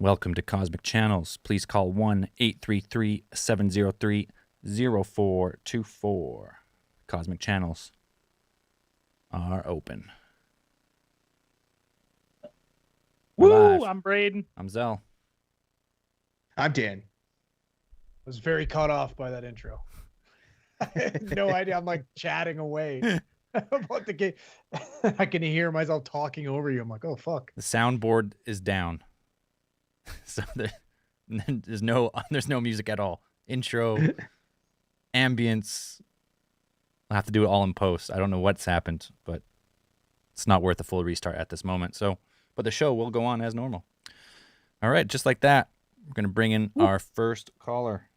Welcome to Cosmic Channels. Please call 1-833-703-0424. Cosmic Channels are open. We're Woo! live. I'm Braden. I'm Zell. I'm Dan. I was very caught off by that intro. I had no idea. I'm like chatting away about the game. I can hear myself talking over you. I'm like, oh, fuck. The soundboard is down. So there's no music at all. Intro, ambience. I'll have to do it all in post. I don't know what's happened, but it's not worth a full restart at this moment. But the show will go on as normal. All right, just like that, we're going to bring in our first caller.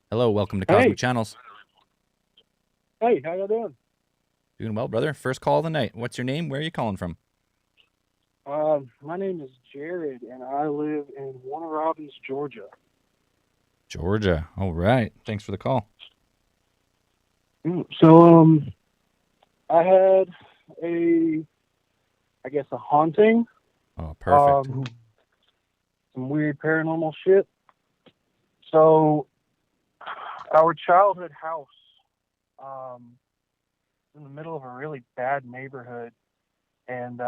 Hello, welcome to Cosmic Channels. Hey, how y'all doing? Doing well, brother. First call of the night. What's your name? Where are you calling from? My name is Jared, and I live in Warner Robins, Georgia. Georgia. All right. Thanks for the call. So, I had a haunting. Oh, perfect. Some weird paranormal shit. So, our childhood house, in the middle of a really bad neighborhood, and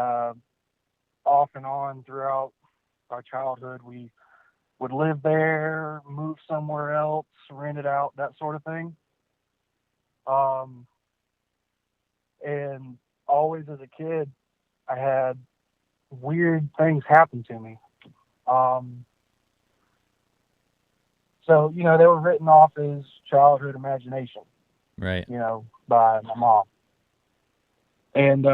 off and on throughout our childhood, we would live there, move somewhere else, rent it out, that sort of thing. And always as a kid, I had weird things happen to me. So, they were written off as childhood imagination, Right. by my mom. And,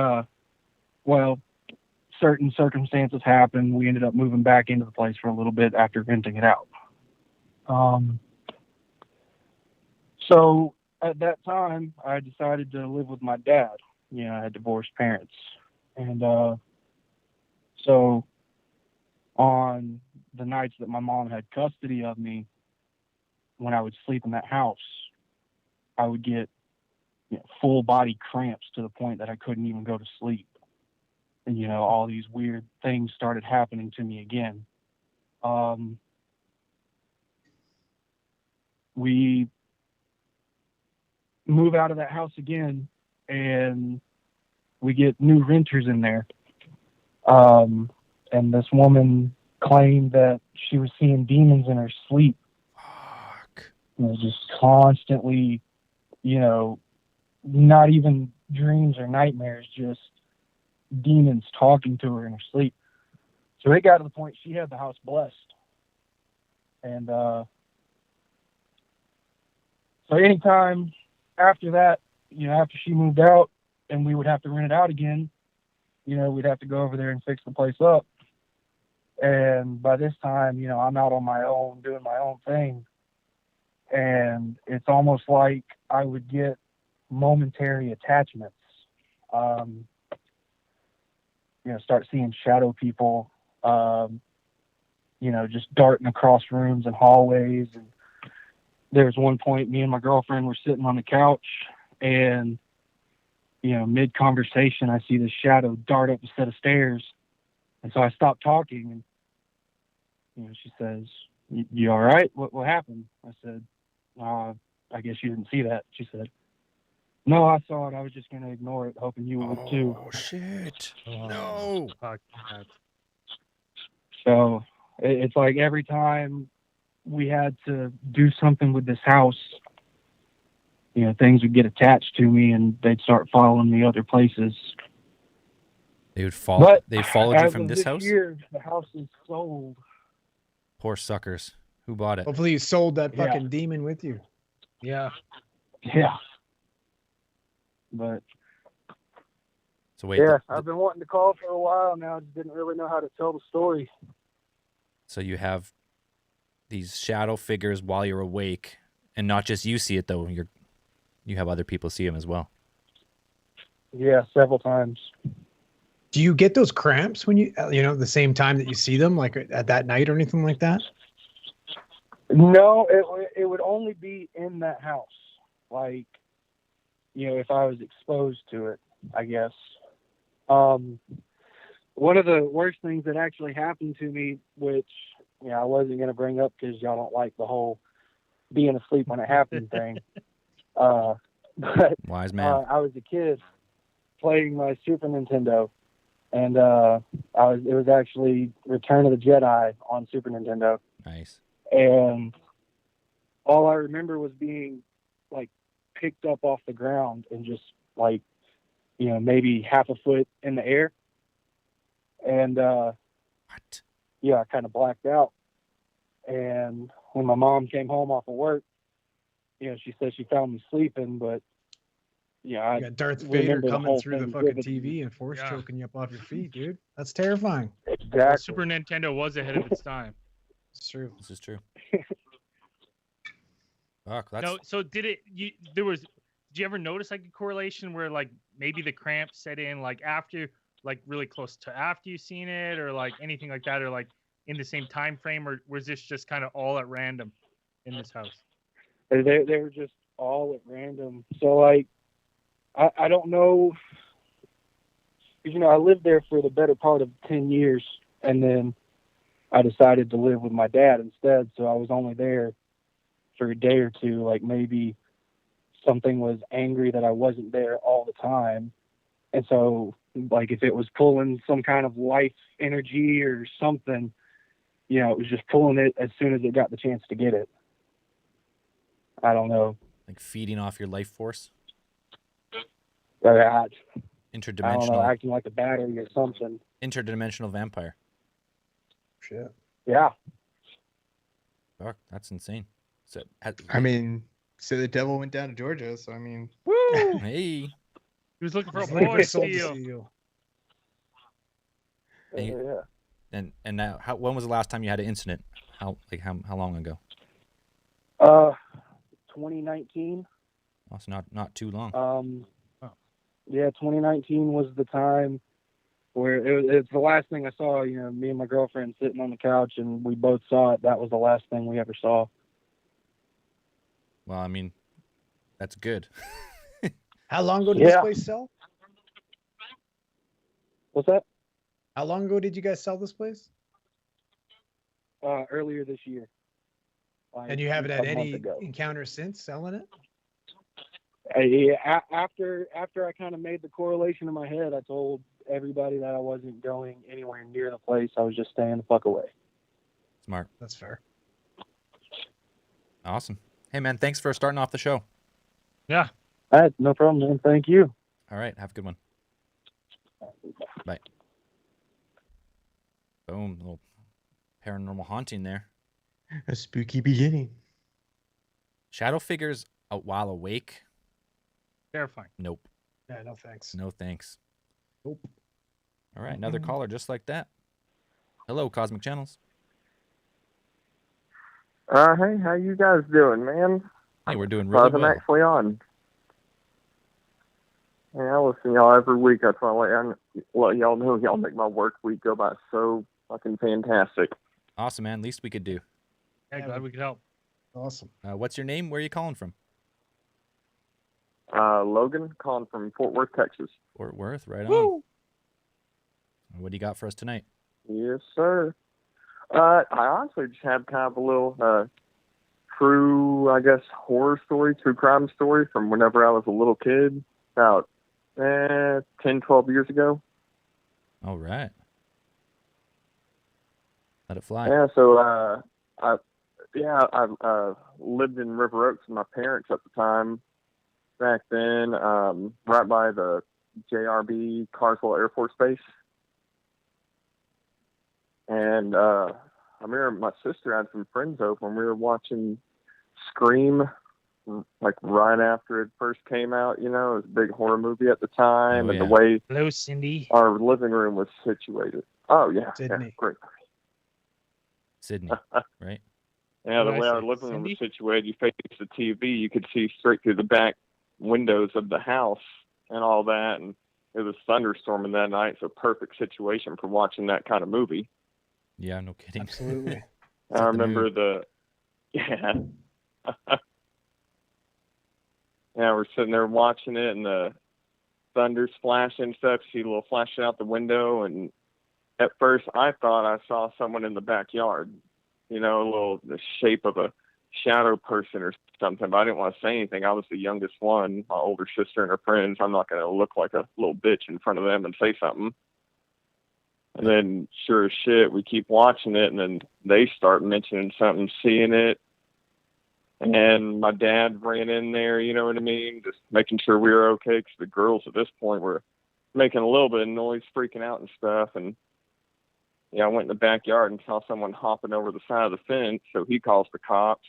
certain circumstances happened. We ended up moving back into the place for a little bit after renting it out. So at that time, I decided to live with my dad. I had divorced parents. And so on the nights that my mom had custody of me, when I would sleep in that house, I would get full body cramps to the point that I couldn't even go to sleep. And, all these weird things started happening to me again. We move out of that house again, and we get new renters in there. And this woman claimed that she was seeing demons in her sleep. Fuck. Just constantly, not even dreams or nightmares, just demons talking to her in her sleep. So it got to the point she had the house blessed. And so anytime after that, after she moved out and we would have to rent it out again, we'd have to go over there and fix the place up. And by this time, I'm out on my own doing my own thing. And it's almost like I would get momentary attachments. Start seeing shadow people, just darting across rooms and hallways. And there was one point, me and my girlfriend were sitting on the couch, and, mid-conversation, I see this shadow dart up a set of stairs. And so I stopped talking, and, she says, you all right? What happened? I said, I guess you didn't see that. She said, no, I saw it. I was just going to ignore it, hoping you would too. Oh, shit. No. Fuck. So it's like every time we had to do something with this house, things would get attached to me and they'd start following me other places. They followed you from this house? Year, the house is sold. Poor suckers. Who bought it? Hopefully you sold that fucking demon with you. Yeah. Yeah. But So wait. I've been wanting to call for a while now. I just didn't really know how to tell the story. So you have these shadow figures while you're awake, and not just you see it though. You have other people see them as well. Yeah, several times. Do you get those cramps when the same time that you see them, like at that night or anything like that? No, it would only be in that house. Like, if I was exposed to it, I guess. one of the worst things that actually happened to me, which I wasn't going to bring up because y'all don't like the whole being asleep when it happened thing. But Wise man. I was a kid playing my Super Nintendo, and it was actually Return of the Jedi on Super Nintendo. Nice. And all I remember was being like picked up off the ground and just like, maybe half a foot in the air. And What? I kind of blacked out. And when my mom came home off of work, she said she found me sleeping, but You got Darth Vader remember the coming whole through the thing fucking vividly. TV and force Yeah. choking you up off your feet, dude. That's terrifying. Exactly. Super Nintendo was ahead of its time. It's true. This is true. Fuck, that's No, so did you ever notice like a correlation where like maybe the cramps set in like after, like really close to after you seen it, or like anything like that, or like in the same time frame, or was this just kind of all at random in this house? They were just all at random. So like, I don't know, because I lived there for the better part of 10 years, and then I decided to live with my dad instead. So I was only there for a day or two. Like maybe something was angry that I wasn't there all the time, and so like if it was pulling some kind of life energy or something, it was just pulling it as soon as it got the chance to get it. I don't know. like feeding off your life force. I don't know, Interdimensional. acting like a battery or something. Interdimensional vampire. Shit. Yeah. Fuck, that's insane. So, I mean, so the devil went down to Georgia. So I mean, Woo! hey. He was looking for a It's like boy soul to steal. steal. Hey. Yeah. And now, when was the last time you had an incident? How long ago? 2019. Also, not too long. Yeah, 2019 was the time where it's the last thing I saw. Me and my girlfriend sitting on the couch, and we both saw it. That was the last thing we ever saw. Well, I mean, that's good. How long ago did this place sell? What's that? How long ago did you guys sell this place? Earlier this year. Like, And you haven't a had month any ago. encounters since selling it? After I kind of made the correlation in my head, I told everybody that I wasn't going anywhere near the place. I was just staying the fuck away. Smart. That's fair. Awesome. Hey, man, thanks for starting off the show. Yeah. All right, no problem, man. Thank you. All right, have a good one. Bye. Boom, little paranormal haunting there. a spooky beginning. Shadow figures while awake? Terrifying. Nope. Yeah, no thanks. No thanks. Nope. All right, another caller just like that. Hello, Cosmic Channels. Hey, how you guys doing, man? Hey, we're doing really I'm well. actually on. Yeah, I listen to y'all every week. That's why I let y'all know y'all make my work week go by so fucking fantastic. Awesome, man. Least we could do. Yeah, glad we could help. Awesome. What's your name? Where are you calling from? Logan, calling from Fort Worth, Texas. Fort Worth, right on. Woo! What do you got for us tonight? Yes, sir. I honestly just have kind of a little true, I guess, horror story, true crime story from whenever I was a little kid, about 10, 12 years ago. All right. Let it fly. Yeah, so I lived in River Oaks with my parents at the time. Back then, right by the JRB Carswell Air Force Base. And I remember my sister had some friends over and we were watching Scream, like right after it first came out. It was a big horror movie at the time. Oh, and yeah. the way Hello, Cindy. our living room was situated. Oh, yeah. Sydney. Yeah, great. Sydney, right? Yeah, the What did way I our say? living room was Cindy? situated, you faced the TV, you could see straight through the back windows of the house and all that. And it was thunderstorming that night, so perfect situation for watching that kind of movie. Yeah, no kidding. Absolutely. I remember yeah, we're sitting there watching it, and the thunder's flashing and stuff. See a little flash out the window, and at first I thought I saw someone in the backyard, the shape of a shadow person or something, but I didn't want to say anything. I was the youngest one, my older sister and her friends. I'm not going to look like a little bitch in front of them and say something. And then sure as shit, we keep watching it, and then they start mentioning something, seeing it. And my dad ran in there, you know what I mean? Just making sure we were okay, because the girls at this point were making a little bit of noise, freaking out and stuff. And I went in the backyard and saw someone hopping over the side of the fence, so he calls the cops.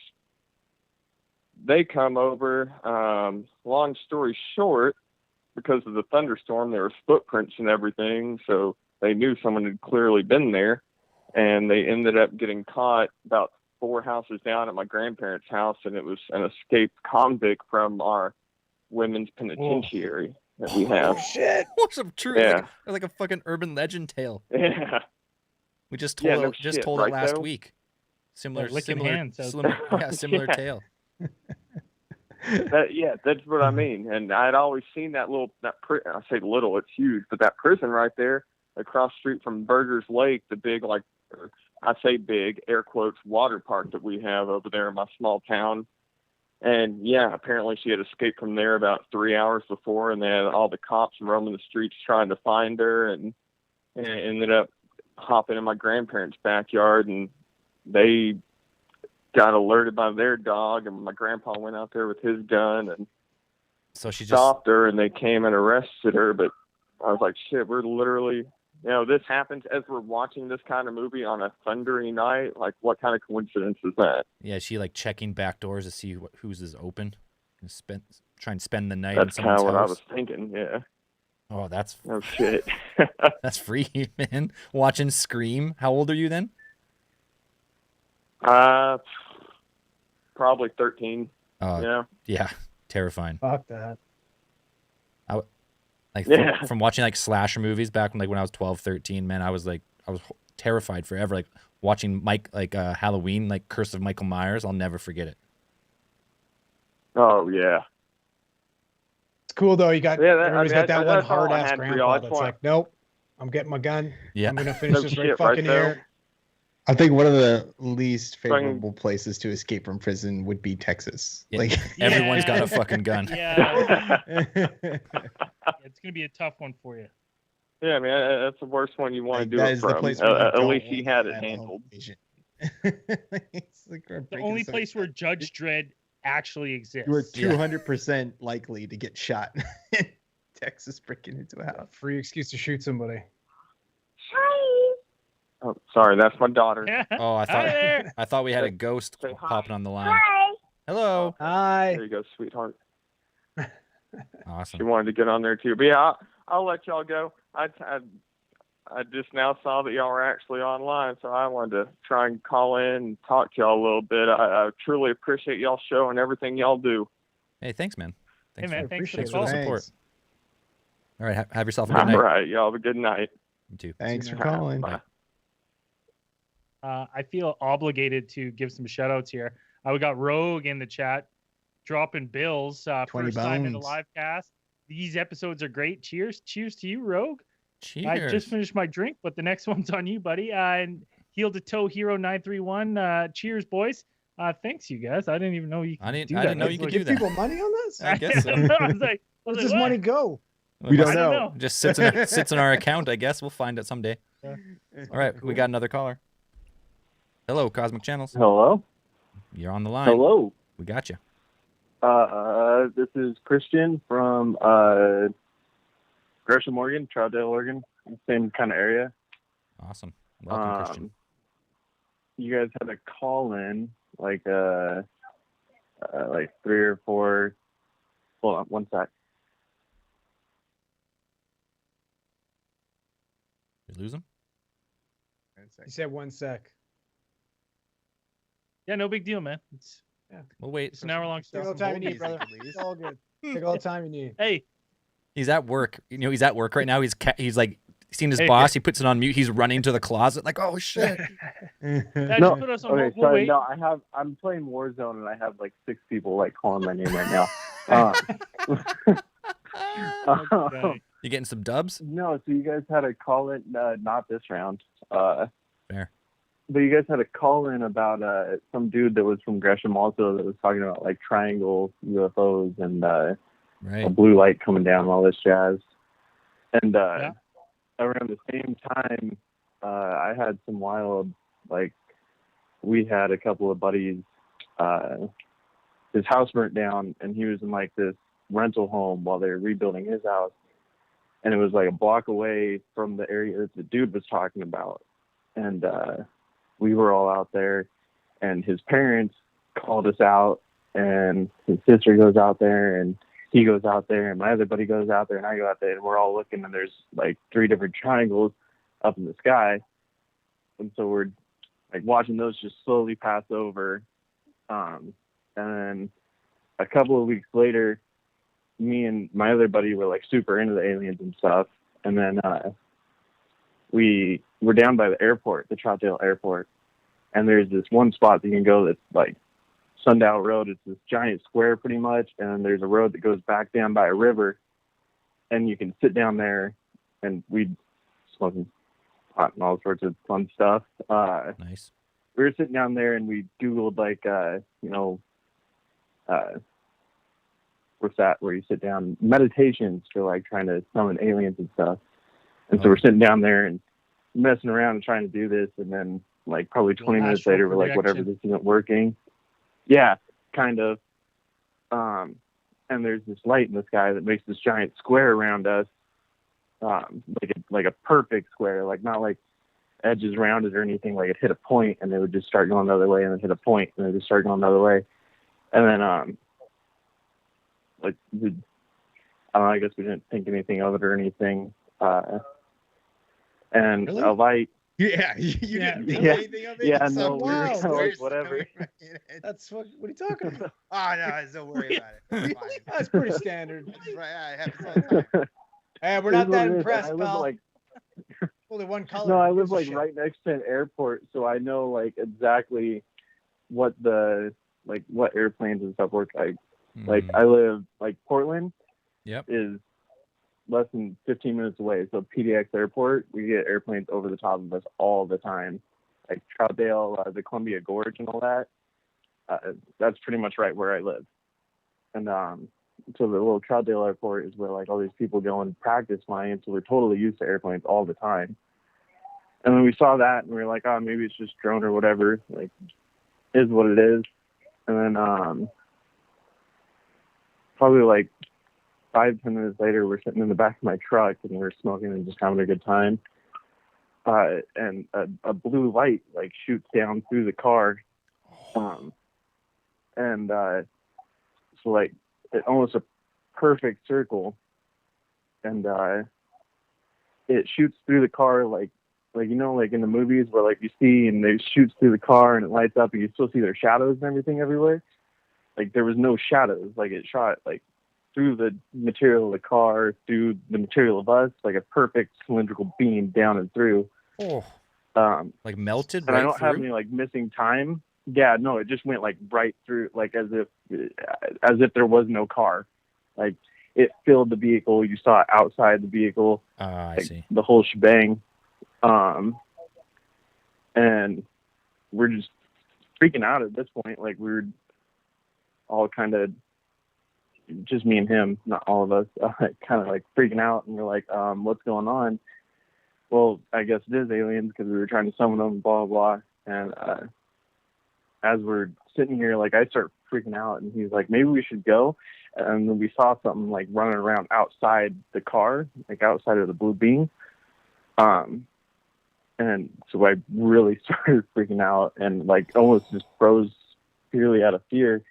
They come over. Long story short, because of the thunderstorm, there was footprints and everything, so they knew someone had clearly been there, and they ended up getting caught about 4 houses down at my grandparents' house, and it was an escaped convict from our women's penitentiary that we have. Oh, shit. What's up, true? Yeah. Like a fucking urban legend tale. Yeah. We just told Right, it last though? week. Similar hands. similar Yeah. tale. That's what I mean. And I'd always seen I say little, it's huge, but that prison right there across the street from Burgers Lake, the big, I say big, air quotes, water park that we have over there in my small town. And apparently she had escaped from there about 3 hours before, and they had all the cops roaming the streets trying to find her, and ended up hopping in my grandparents' backyard, and they got alerted by their dog, and my grandpa went out there with his gun and So she stopped her, and they came and arrested her. But I was like, shit, we're literally, this happens as we're watching this kind of movie on a thundery night. Like, what kind of coincidence is that? Yeah, she checking back doors to see whose is open, and try and spend the night. That's in kind someone's of what house. I was thinking. Yeah. Oh, that's Oh shit. that's freaky, man. Watching Scream. How old are you then? Probably 13. Yeah, terrifying. Fuck that. From watching slasher movies back when I was 12, 13, man, I was terrified forever. Watching Halloween, Curse of Michael Myers. I'll never forget it. Oh yeah. It's cool though. You got everybody's got that one that's all hard I ass had for y'all. grandpa I that's just like, nope, I'm getting my gun. Yeah. I'm gonna finish No this shit, right fucking right, here. I think one of the least favorable places to escape from prison would be Texas. Yeah. Everyone's got a fucking gun. Yeah. It's gonna be a tough one for you. Yeah, man, that's the worst one you want to do that it is from. the place where you At don't least he want had to it have a handled. patient. The only place where Judge Dredd actually exists. you are 200% likely to get shot in Texas, breaking into a house. Free excuse to shoot somebody. Oh, sorry, that's my daughter. Oh, Hi there. I thought we had a ghost Say hi. popping on the line. Hello. Hi. There you go, sweetheart. She Awesome. wanted to get on there too. But yeah, I'll let y'all go. I just now saw that y'all were actually online, so I wanted to try and call in and talk to y'all a little bit. I truly appreciate y'all show and everything y'all do. Hey, thanks, man. Thanks, man, for, thanks for thanks the for the call. support. Thanks. All right, have yourself a good All night. right, y'all have a good night. You too. Thanks for All right, calling. bye. I feel obligated to give some shout outs here. We got Rogue in the chat dropping bills. 20 First time in the bones. live cast. These episodes are great. Cheers. Cheers to you, Rogue. Cheers. I just finished my drink, but the next one's on you, buddy. And Heel to Toe Hero 931. Cheers, boys. Thanks, you guys. I didn't even know you could I didn't do that. know you could Give do that. people money on this? I guess so. I was like, Where does this money go? We don't I don't know. know. Just sits in our account, I guess. We'll find it someday. Yeah. All right, we got another caller. Hello, Cosmic Channels. Hello. You're on the line. Hello. We got you. This is Christian from Gresham, Oregon, Troutdale, Oregon, same kind of area. Awesome. Welcome, Christian. You guys had a call in like 3 or 4. Hold on, one sec. Did we lose him? You said 1 sec. Yeah, no big deal, man. We'll wait. It's an hour-long Take show. all the time you need, brother. It's all good. Take all the time you need. Hey, He's at work. He's at work right now. He's like seen his Hey, boss. He puts it on mute. He's running to the closet like, oh shit. that No, just put us on okay, hold. We'll sorry. wait. No, I'm playing Warzone and I have like 6 people like calling my name right now. Okay. You getting some dubs? No, so you guys had a call in, not this round. Fair. But you guys had a call in about some dude that was from Gresham also that was talking about like triangle UFOs and a Right. blue light coming down and all this jazz. And Yeah. around the same time, I had some wild, like, we had a couple of buddies, his house burnt down and he was in like this rental home while they were rebuilding his house. And it was like a block away from the area that the dude was talking about. And we were all out there, and his parents called us out, and his sister goes out there, and he goes out there, and my other buddy goes out there, and I go out there, and we're all looking, and there's like 3 different triangles up in the sky. And so we're like watching those just slowly pass over. And then a couple of weeks later, me and my other buddy were like super into the aliens and stuff. And then we were down by the airport, the Troutdale airport. And there's this one spot that you can go that's like Sundial Road. It's this giant square pretty much. And then there's a road that goes back down by a river. And you can sit down there, and we'd smoking pot and all sorts of fun stuff. Nice. We were sitting down there and we Googled like, what's that where you sit down, meditations for like trying to summon aliens and stuff. And so we're sitting down there and messing around and trying to do this. And then like probably 20 minutes later, we're like, whatever, this isn't working. Yeah, kind of. And there's this light in the sky that makes this giant square around us. Like a perfect square, like not like edges around it or anything. Like it hit a point and it would just start going the other way and then hit a point and it would just start going the other way. And then, like, I don't know, I guess we didn't think anything of it or anything. And Really? a light. Yeah, you didn't think Yeah. anything of it. Yeah, You saw no, weird we were kinda like, squares whatever. coming right in it. That's what are you talking about? Oh no, don't worry about it. It's fine. That's pretty standard. That's right. I have this all the time. Hey, we're This not is that what it is. impressed, I live pal. like Only one color. no, I Who live gives a like shit? right next to an airport, so I know like exactly what the like what airplanes and stuff work like. Like I live like Portland. Yep. Is less than 15 minutes away. So PDX Airport, we get airplanes over the top of us all the time. Like Troutdale, the Columbia Gorge and all that. That's pretty much right where I live. And so the little Troutdale Airport is where like all these people go and practice flying. So we're totally used to airplanes all the time. And then we saw that and we were like, oh, maybe it's just drone or whatever. Like, is what it is. And then probably like 5-10 minutes later, we're sitting in the back of my truck and we're smoking and just having a good time. And a blue light like shoots down through the car. So like it almost a perfect circle. And it shoots through the car like you know, like in the movies where like you see and it shoots through the car and it lights up and you still see their shadows and everything everywhere. Like there was no shadows. Like it shot like through the material of the car, through the material of us, like a perfect cylindrical beam down and through. Oh. Like melted and right I don't through? have any like missing time. Yeah, no, it just went like right through, like as if there was no car. Like it filled the vehicle. You saw it outside the vehicle. I like, see. the whole shebang. And we're just freaking out at this point. Like we were all kind of, just me and him, not all of us, kind of like freaking out. And we're like, what's going on? Well, I guess it is aliens because we were trying to summon them, blah, blah. And as we're sitting here, like I start freaking out and he's like, maybe we should go. And then we saw something like running around outside the car, like outside of the blue beam. And so I really started freaking out and like almost just froze purely out of fear.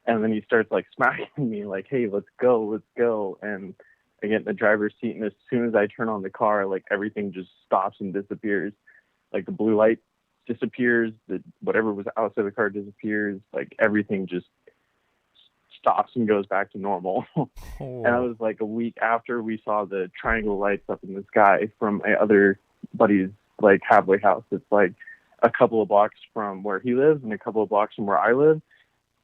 And then he starts like smacking me like, hey, let's go. And I get in the driver's seat. And as soon as I turn on the car, like everything just stops and disappears. Like the blue light disappears. Whatever was outside the car disappears. Like everything just stops and goes back to normal. Oh. And that was like a week after we saw the triangle lights up in the sky from my other buddy's like halfway house. It's like a couple of blocks from where he lives and a couple of blocks from where I live.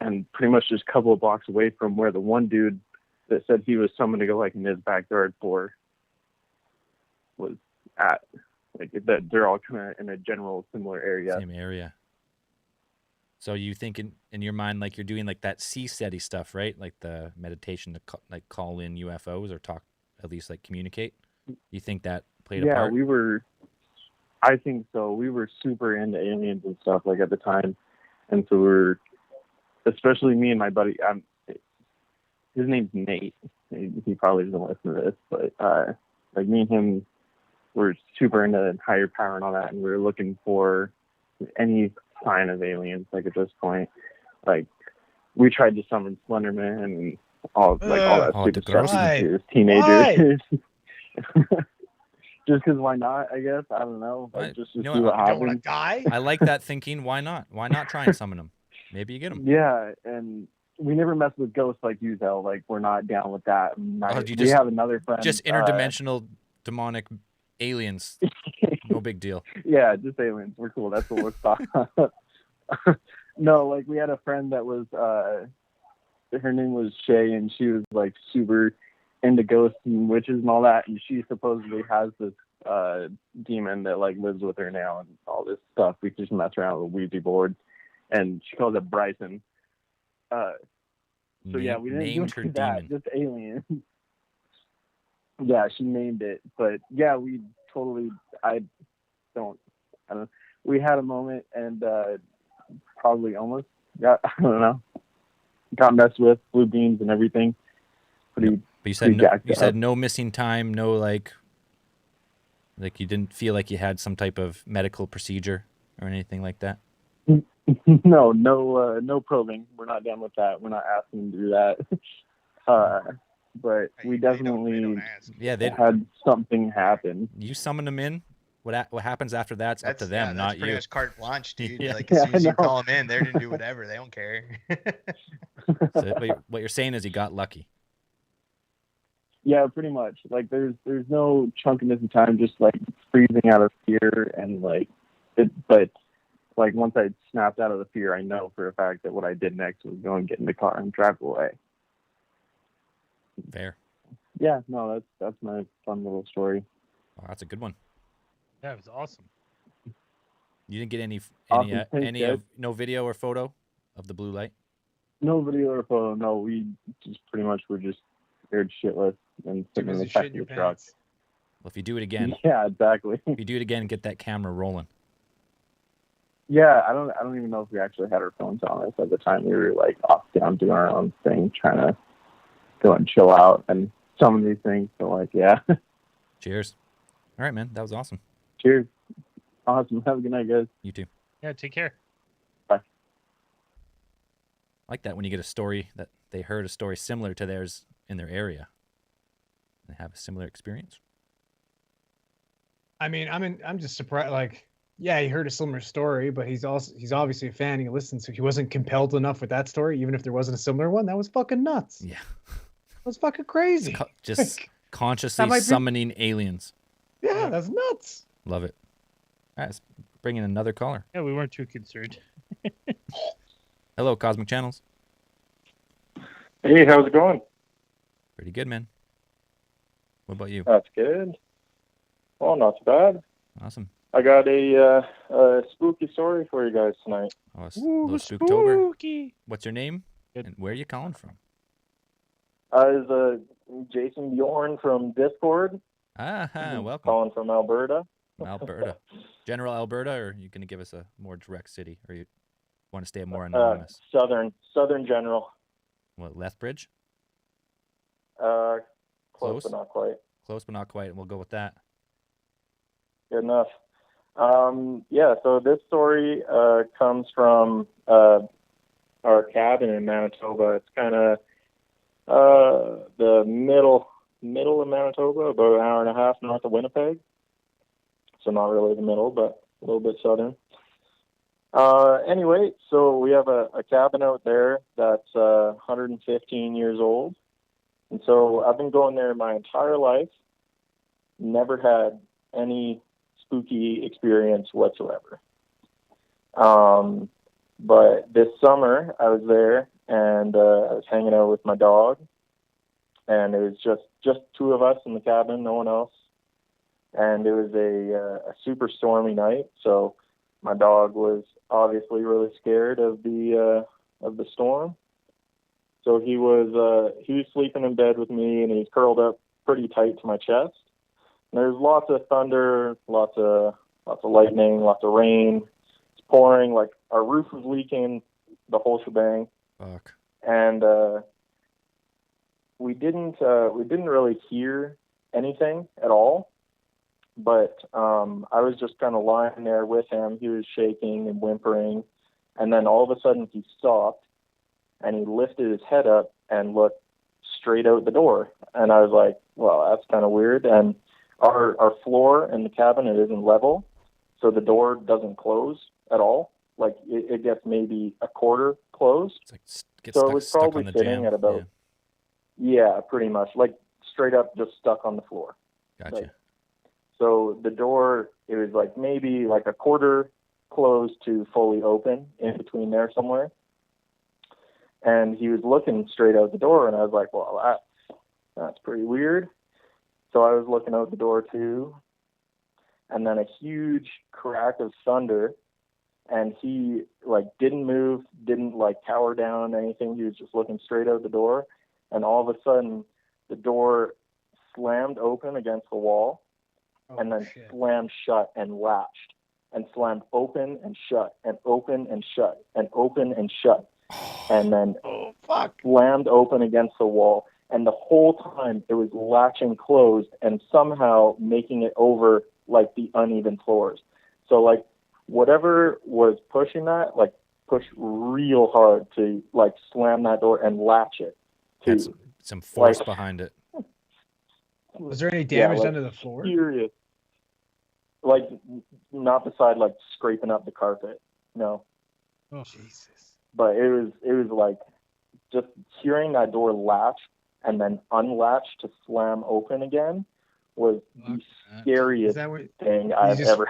And pretty much just a couple of blocks away from where the one dude that said he was someone to go like in his backyard for was at. Like that, they're all kind of in a general similar area. Same area. So you think in your mind, like you're doing like that sea steady stuff, right? Like the meditation to like call in UFOs or talk, at least like communicate. You think that played a part? Yeah, I think so. We were super into aliens and stuff like at the time, and so we're, especially me and my buddy. His name's Nate. He probably doesn't listen to this, but like me and him, we're super into higher power and all that, and we're looking for any sign of aliens. Like at this point, like we tried to summon Slenderman and all that stupid stuff as teenagers. Just because why not? I guess I don't know. Like, just to see what happens. Don't want to die. I like that thinking. Why not? Why not try and summon them? Maybe you get them. Yeah, and we never mess with ghosts like you, though. Like we're not down with that. We have another friend. Just interdimensional demonic aliens. No big deal. Yeah, just aliens. We're cool. That's what we're talking about. No, like we had a friend that was her name was Shay, and she was like super into ghosts and witches and all that, and she supposedly has this demon that like lives with her now and all this stuff. We just mess around with a Ouija board, and she calls it Bryson. So yeah, we didn't do that. Just aliens. Yeah, she named it, but yeah, we totally. I don't. We had a moment and probably almost got. I don't know. Got messed with, blue beans and everything. Pretty. But you said no, you said no missing time, no like you didn't feel like you had some type of medical procedure or anything like that. No probing. We're not done with that. We're not asking to do that. But we definitely had something happen. You summon them in. What happens after that's up to them, not you. That's pretty much carte blanche, dude. Yeah. Like as soon as you call them in, they're gonna do whatever. They don't care. So what you're saying is you got lucky. Yeah, pretty much. Like there's no chunkiness of time, just like freezing out of fear and like it. But like once I snapped out of the fear, I know for a fact that what I did next was go and get in the car and drive away. Fair. Yeah, no, that's my fun little story. Oh, that's a good one. That was awesome. You didn't get any no video or photo of the blue light? No video or photo. No, we just pretty much were just scared shitless and sitting in the back of the truck. Well, if you do it again, yeah, exactly. If you do it again, get that camera rolling. Yeah, I don't even know if we actually had our phones on us at the time. We were like off down doing our own thing, trying to go and chill out and some of these things. So like, yeah. Cheers. All right, man. That was awesome. Cheers. Awesome. Have a good night, guys. You too. Yeah, take care. Bye. I like that when you get a story that they heard a story similar to theirs in their area. They have a similar experience. I mean, I'm just surprised. Like, yeah, he heard a similar story, but he's obviously a fan. He listened, so he wasn't compelled enough with that story, even if there wasn't a similar one. That was fucking nuts. Yeah, that was fucking crazy. Just consciously summoning aliens. Yeah, that's nuts. Love it. All right, let's bring in another caller. Yeah, we weren't too concerned. Hello, Cosmic Channels. Hey, how's it going? Pretty good, man. What about you? That's good. Well, not too bad. Awesome. I got a spooky story for you guys tonight. Oh, it's spooky. What's your name? And where are you calling from? Is Jason Bjorn from Discord. Welcome. Calling from Alberta. Alberta. General Alberta, or are you going to give us a more direct city? Or you want to stay more anonymous? Southern General. What, Lethbridge? Close, but not quite. Close, but not quite. We'll go with that. Good enough. Yeah, so this story comes from our cabin in Manitoba. It's kind of the middle of Manitoba, about an hour and a half north of Winnipeg. So not really the middle, but a little bit southern. Anyway, so we have a cabin out there that's 115 years old. And so I've been going there my entire life. Never had any spooky experience whatsoever. But this summer I was there and I was hanging out with my dog, and it was just two of us in the cabin, no one else. and it was a super stormy night. So my dog was obviously really scared of the storm. So he was sleeping in bed with me, and he's curled up pretty tight to my chest. And there's lots of thunder, lots of lightning, lots of rain. It's pouring. Like, our roof was leaking, the whole shebang. Fuck. And we didn't really hear anything at all. But I was just kind of lying there with him. He was shaking and whimpering, and then all of a sudden he stopped, and he lifted his head up and looked straight out the door. And I was like, well, that's kind of weird. And our floor in the cabin, it isn't level, so the door doesn't close at all. Like, it gets maybe a quarter closed. It's like gets So stuck, it was stuck probably on the sitting jam. at about, yeah, pretty much, like straight up just stuck on the floor. Gotcha. Like, so the door, it was like maybe like a quarter closed to fully open, in between there somewhere. And he was looking straight out the door, and I was like, well, that's pretty weird. So I was looking out the door too, and then a huge crack of thunder, and he like didn't move, didn't like cower down anything. He was just looking straight out the door, and all of a sudden the door slammed open against the wall, and then slammed shut and latched, and slammed open and shut and open and shut and open and shut, and then slammed open against the wall. And the whole time it was latching closed and somehow making it over like the uneven floors. So like whatever was pushing that, like pushed real hard to like slam that door and latch it. Had some force behind it. Was there any damage done to the floor? Serious. Like, not beside like scraping up the carpet. No. Oh Jesus. But it was like just hearing that door latch and then unlatch to slam open again was the scariest thing I've ever.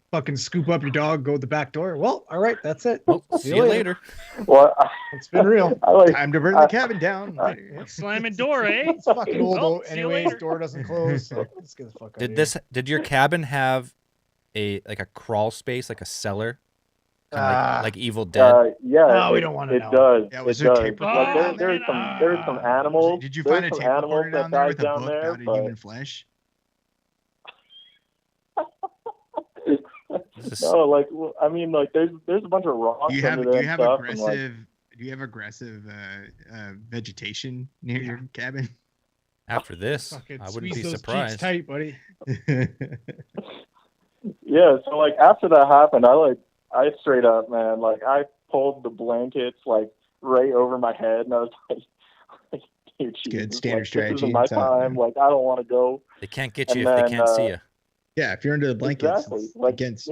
Fucking scoop up your dog, go the back door. Well, all right, that's it. Well, see you later. Well, it's been real. Time to burn the cabin down. Slamming door, eh? It's fucking old. Well, see you anyways, later. door doesn't close. So let's get the fuck out of here. Did your cabin have a crawl space, like a cellar? Like Evil Dead. Yeah. No, we don't want to know. It does. Yeah, was it there does. tape Like, there's some animals. Did you find a there's tape some animals recorder that down there died with a down book there, bound in but- human flesh? No, like, I mean, like, there's a bunch of rocks Do you have under there and stuff, and, like, aggressive vegetation near your cabin? After this, Fucking I wouldn't squeeze be those cheeks surprised. tight, buddy. Yeah, so like after that happened, I straight up, man, like I pulled the blankets like right over my head, and I was like dude, Good Jesus, standard like, strategy. This isn't my It's, time. Like, I don't want to go. They can't get you if they can't see you. Yeah, if you're under the blankets, Exactly. it's Like, against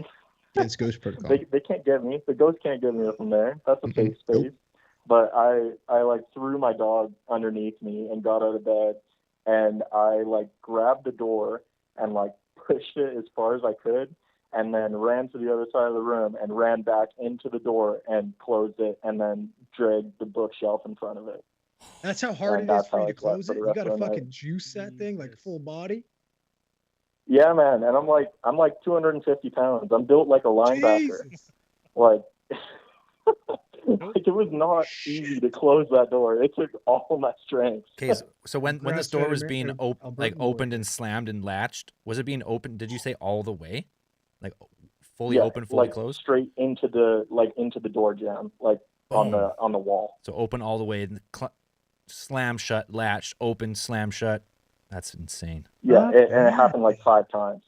ghost protocol. They can't get me. The ghost can't get me from there. That's a safe space. Nope. But I like threw my dog underneath me and got out of bed, and I like grabbed the door and like pushed it as far as I could, and then ran to the other side of the room and ran back into the door and closed it, and then dragged the bookshelf in front of it. That's how hard And it is that's for how you I to close slept it. for the You rest got to of the fucking night. juice that thing like full body. Yeah, man, and I'm like 250 pounds. I'm built like a linebacker. Jesus. Like, like it was not easy to close that door. It took all my strength. Okay, so when this door was being Albertan opened boy. and slammed and latched, was it being opened? Did you say all the way, like fully Yeah, open, fully like closed? straight into the door jamb, like on the wall. So open all the way, and slam shut, latched, open, slam shut. That's insane. Yeah, and it happened like 5 times.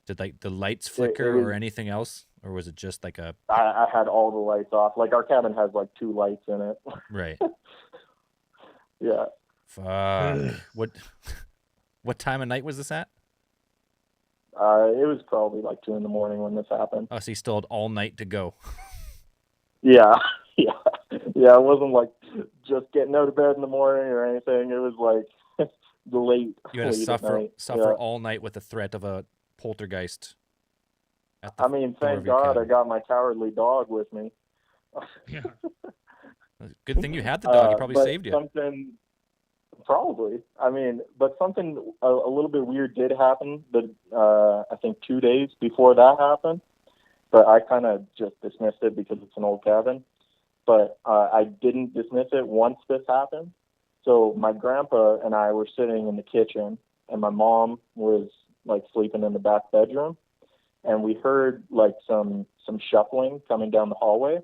Did like the lights flicker was- or anything else, or was it just like a I had all the lights off. Like our cabin has like 2 lights in it. right? Yeah. Fuck. What time of night was this at? It was probably like 2 a.m. when this happened. Oh, so you still had all night to go. Yeah, yeah, yeah. It wasn't like just getting out of bed in the morning or anything. It was like the late. You had to late at night. suffer all night with the threat of a poltergeist. I mean, door thank of your God I cabin. got my cowardly dog with me. Yeah. Good thing you had the dog. He probably but saved you. Probably. I mean, but something a little bit weird did happen. I think 2 days before that happened, but I kind of just dismissed it because it's an old cabin. But I didn't dismiss it once this happened. So my grandpa and I were sitting in the kitchen, and my mom was like sleeping in the back bedroom, and we heard like some shuffling coming down the hallway.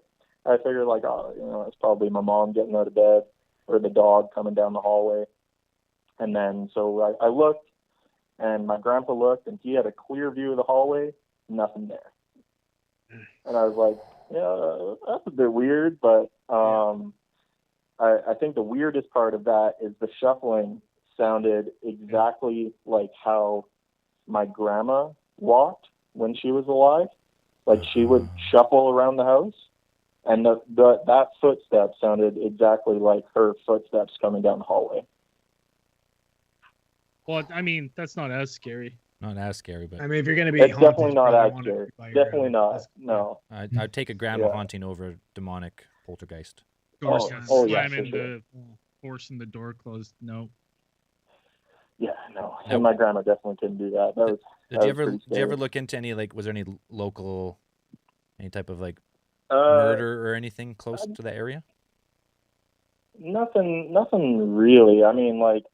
I figured like, oh, you know, it's probably my mom getting out of bed or the dog coming down the hallway. And then so I looked, and my grandpa looked, and he had a clear view of the hallway, nothing there. And I was like, yeah, that's a bit weird, but I think the weirdest part of that is the shuffling sounded exactly like how my grandma walked when she was alive. Like she would shuffle around the house, and that footstep sounded exactly like her footsteps coming down the hallway. Well, I mean, that's not as scary. Not as scary, but I mean, if you're gonna be It's haunted, definitely you not probably as want it scary. by your Definitely grandma. not. No. I'd take a grandma Yeah. haunting over a demonic poltergeist. Or Oh, oh, yeah, slamming for sure. forcing the door closed. No. Yeah, no. No. And my grandma definitely couldn't do that. That was Did you ever look into any, like, was there any local, any type of like murder or anything close to the area? Nothing really. I mean, like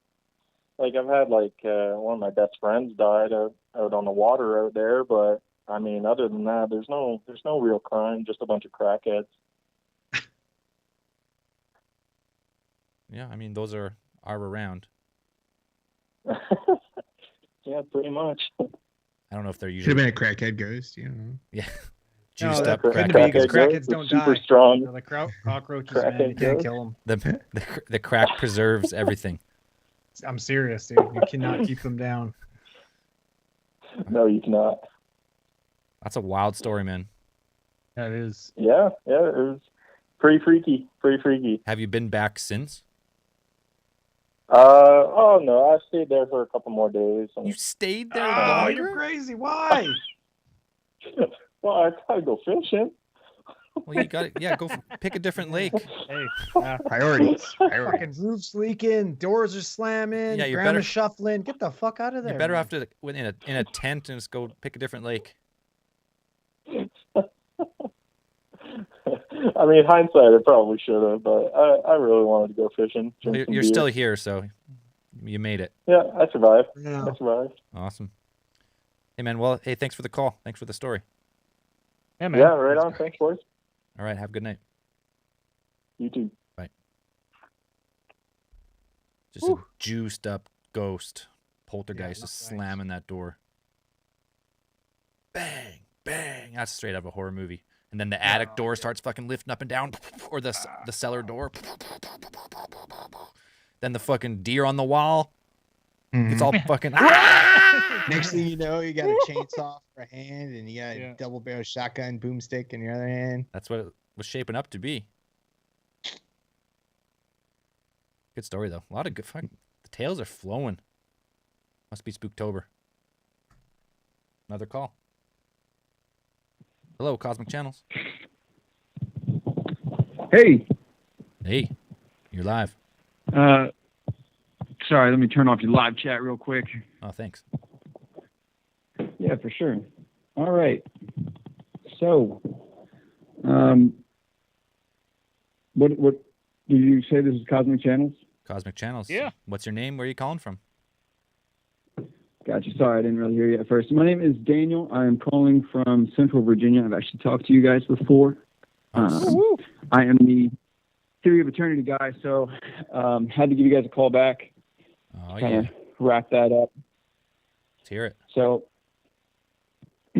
I've had one of my best friends died out on the water out there, but I mean, other than that, there's no real crime, just a bunch of crackheads. Yeah, I mean, those are around. Yeah, pretty much. I don't know if they're Should have usually. been a crackhead ghost, you know. Yeah. No, Juiced that up couldn't crack. be because crackheads don't super die. strong. They're like cockroaches, man. You can't kill them. The crack preserves everything. I'm serious, dude. You cannot keep them down. No, you cannot. That's a wild story, man. That is. Yeah, it was pretty freaky. Have you been back since? Oh no, I stayed there for a couple more days. You stayed there Oh, longer? you're crazy. Why? Well, I gotta go fishing. Well, you got it. Yeah, go pick a different lake. Hey. Priorities. Fucking roof's leaking, doors are slamming, Yeah, you're grandma's better- shuffling. Get the fuck out of there. You're better man. off to in a tent and just go pick a different lake. I mean, hindsight, I probably should have, but I really wanted to go fishing. Well, drink some you're beer. still here, so you made it. Yeah, I survived. No. I survived. Awesome. Hey, man. Well, hey, thanks for the call. Thanks for the story. Yeah, man. Yeah, right on. Thanks, boys. All right. Have a good night. You too. Just a juiced up ghost poltergeist not just nice. slamming that door. Bang, bang. That's straight out of a horror movie. And then the attic door starts fucking lifting up and down, or the cellar door. Then the fucking deer on the wall. It's all fucking. Next thing you know, you got a chainsaw for a hand, and you got a Yeah. double barrel shotgun boomstick in your other hand. That's what it was shaping up to be. Good story though. A lot of good. The tales are flowing. Must be Spooktober. Another call. Hello, Cosmic Channels. Hey, Hey, you're live. sorry, let me turn off your live chat real quick. Oh, thanks. Yeah, for sure. All right. So, what did you say? This is Cosmic Channels? Cosmic Channels. Yeah. What's your name? Where are you calling from? Gotcha. Sorry, I didn't really hear you at first. My name is Daniel. I am calling from Central Virginia. I've actually talked to you guys before. I am the theory of eternity guy, so had to give you guys a call back. Oh, Kind yeah. of wrap that up. Let's hear it. So, I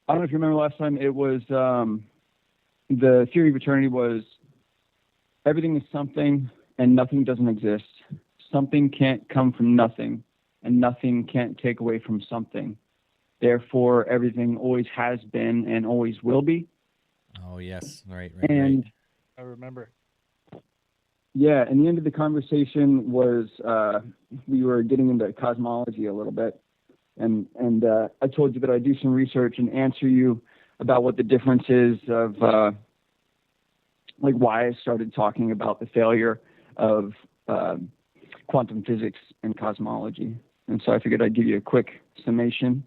don't know if you remember last time, it was the theory of eternity was everything is something and nothing doesn't exist. Something can't come from nothing, and nothing can't take away from something. Therefore, everything always has been and always will be. Oh, yes. Right. And I remember. yeah, and the end of the conversation was we were getting into cosmology a little bit, and I told you that I do some research and answer you about what the difference is of like why I started talking about the failure of quantum physics and cosmology. And so I figured I'd give you a quick summation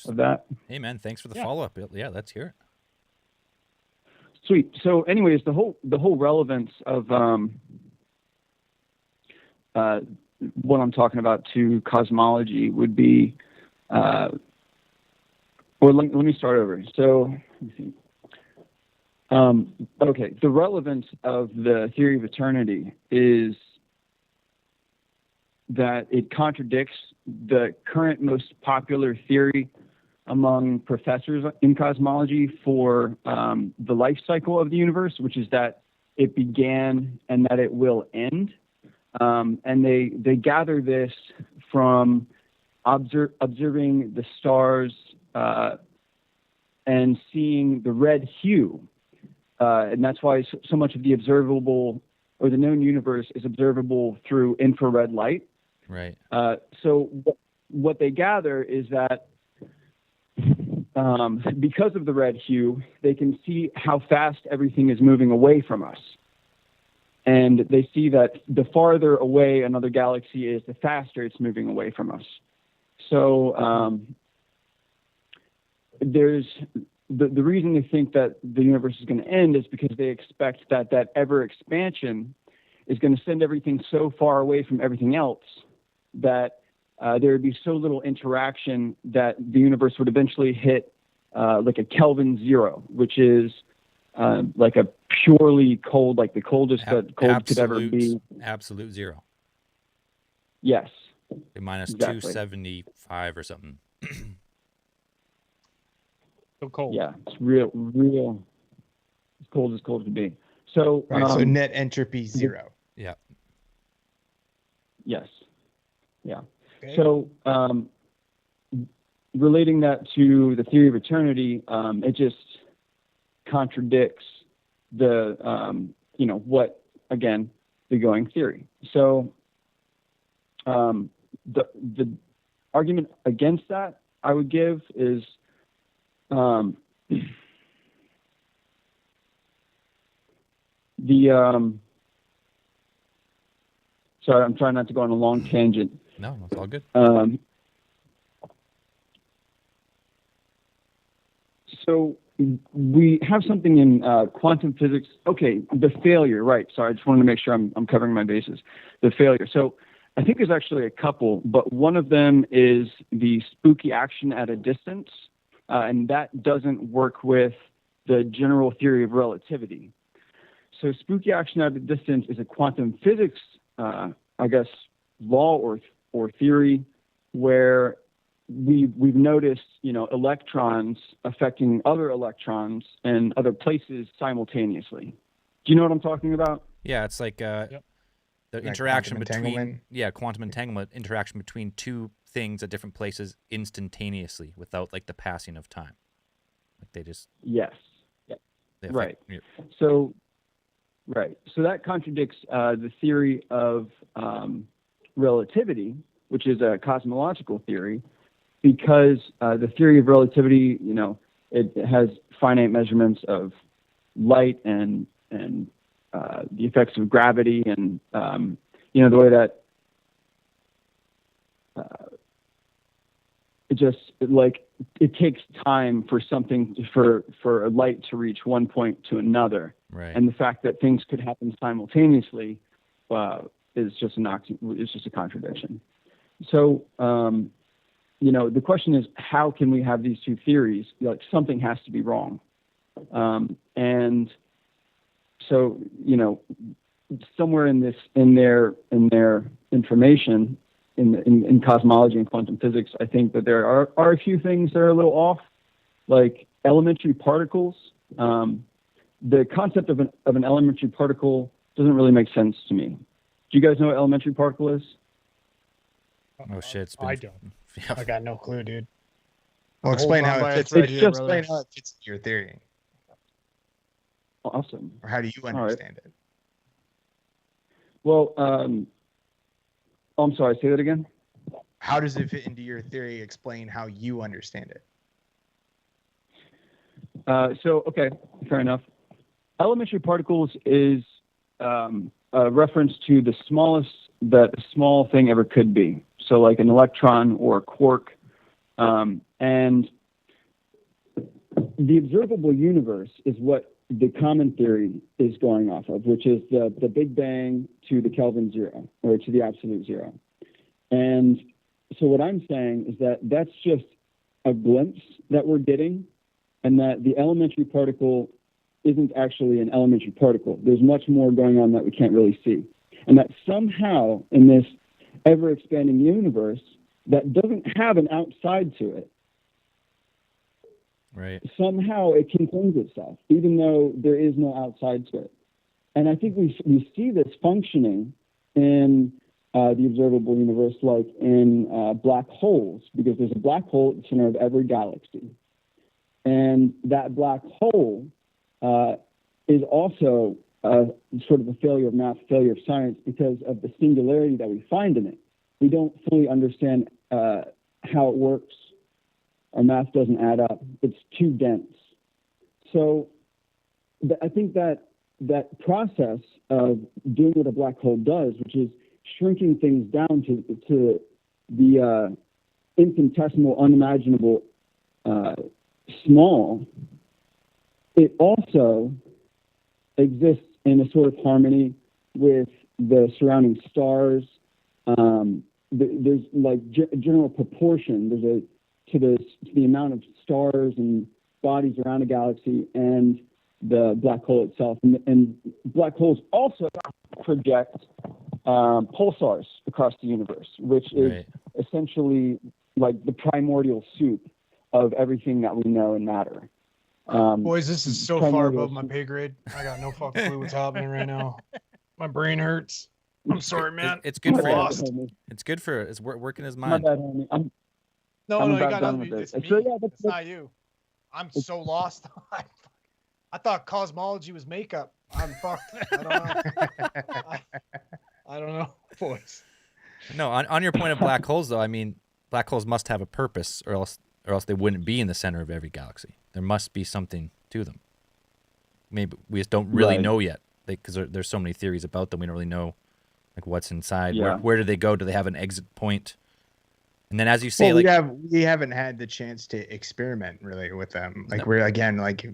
of that. Hey, man, thanks for the follow-up. Yeah, let's hear it. Sweet. So anyways, the whole relevance of what I'm talking about to cosmology would be, or let me start over. So let me see. Okay, the relevance of the theory of eternity is that it contradicts the current most popular theory among professors in cosmology for the life cycle of the universe, which is that it began and that it will end. And they gather this from observing the stars and seeing the red hue. And that's why so much of the observable or the known universe is observable through infrared light. Right. So what they gather is that because of the red hue, they can see how fast everything is moving away from us. And they see that the farther away another galaxy is, the faster it's moving away from us. So there's the reason they think that the universe is going to end is because they expect that ever expansion is going to send everything so far away from everything else that there would be so little interaction that the universe would eventually hit like a Kelvin zero, which is like a purely cold, like the coldest that cold could ever be. Absolute zero. Yes. Minus exactly. 275 or something. So cold. Yeah, it's real as cold can be. So so net entropy zero. Yeah. Yes. Yeah. Okay. So relating that to the theory of eternity, it just contradicts the what, again, the going theory. So the argument against that I would give is sorry, I'm trying not to go on a long tangent. No, it's all good. So we have something in quantum physics. Okay, the failure, right. Sorry, I just wanted to make sure I'm covering my bases. The failure. So I think there's actually a couple, but one of them is the spooky action at a distance, and that doesn't work with the general theory of relativity. So spooky action at a distance is a quantum physics, I guess, law or theory where we've noticed, electrons affecting other electrons and other places simultaneously. Do you know what I'm talking about? Yeah, it's like the interaction between quantum entanglement, interaction between two things at different places instantaneously without like the passing of time. Like they just yes, yeah, right. Yeah. So that contradicts the theory of relativity, which is a cosmological theory, because the theory of relativity, it has finite measurements of light and the effects of gravity and the way that it takes time for something for a light to reach one point to another, right. And the fact that things could happen simultaneously is just a contradiction. So the question is, how can we have these two theories? Like something has to be wrong, and so somewhere in their information in cosmology and quantum physics, I think that there are a few things that are a little off, like elementary particles. The concept of an elementary particle doesn't really make sense to me. Do you guys know what elementary particle is? Oh shit! I don't. Yeah. I got no clue, dude. Well, explain how it fits. Explain how it fits into your theory. Awesome. Or how do you understand it? Well, I'm sorry. Say that again. How does it fit into your theory? Explain how you understand it. Okay, fair enough. Elementary particles is a reference to the smallest that a small thing ever could be. So like an electron or a quark. And the observable universe is what the common theory is going off of, which is the Big Bang to the Kelvin zero, or to the absolute zero. And so what I'm saying is that that's just a glimpse that we're getting, and that the elementary particle isn't actually an elementary particle. There's much more going on that we can't really see. And that somehow in this ever-expanding universe that doesn't have an outside to it, Right. somehow it contains itself, even though there is no outside to it. And I think we see this functioning in the observable universe, like in black holes, because there's a black hole at the center of every galaxy. And that black hole is also sort of a failure of math, failure of science, because of the singularity that we find in it. We don't fully understand how it works. Our math doesn't add up. It's too dense. So I think that process of doing what a black hole does, which is shrinking things down to the infinitesimal, unimaginable small, it also exists in a sort of harmony with the surrounding stars. There's like general proportion. There's to the amount of stars and bodies around a galaxy and the black hole itself. And black holes also project pulsars across the universe, which is essentially like the primordial soup of everything that we know in matter. Boys, this is so far above my pay grade. I got no fucking clue what's happening right now. My brain hurts. I'm sorry, man. It's good for lost. It's good for it's working his My mind. bad, homie. No, I'm you about got done nothing. with It's it. me. So, yeah, It's not you. I'm so lost. I thought cosmology was makeup. I'm fucked. I don't know. I don't know, boys. No, on your point of black holes, though, I mean, black holes must have a purpose, or else they wouldn't be in the center of every galaxy. There must be something to them. Maybe we just don't really know yet, because there's so many theories about them. We don't really know like what's inside. Yeah. Where do they go? Do they have an exit point? And then, as you say, we haven't had the chance to experiment really with them. Like we're again like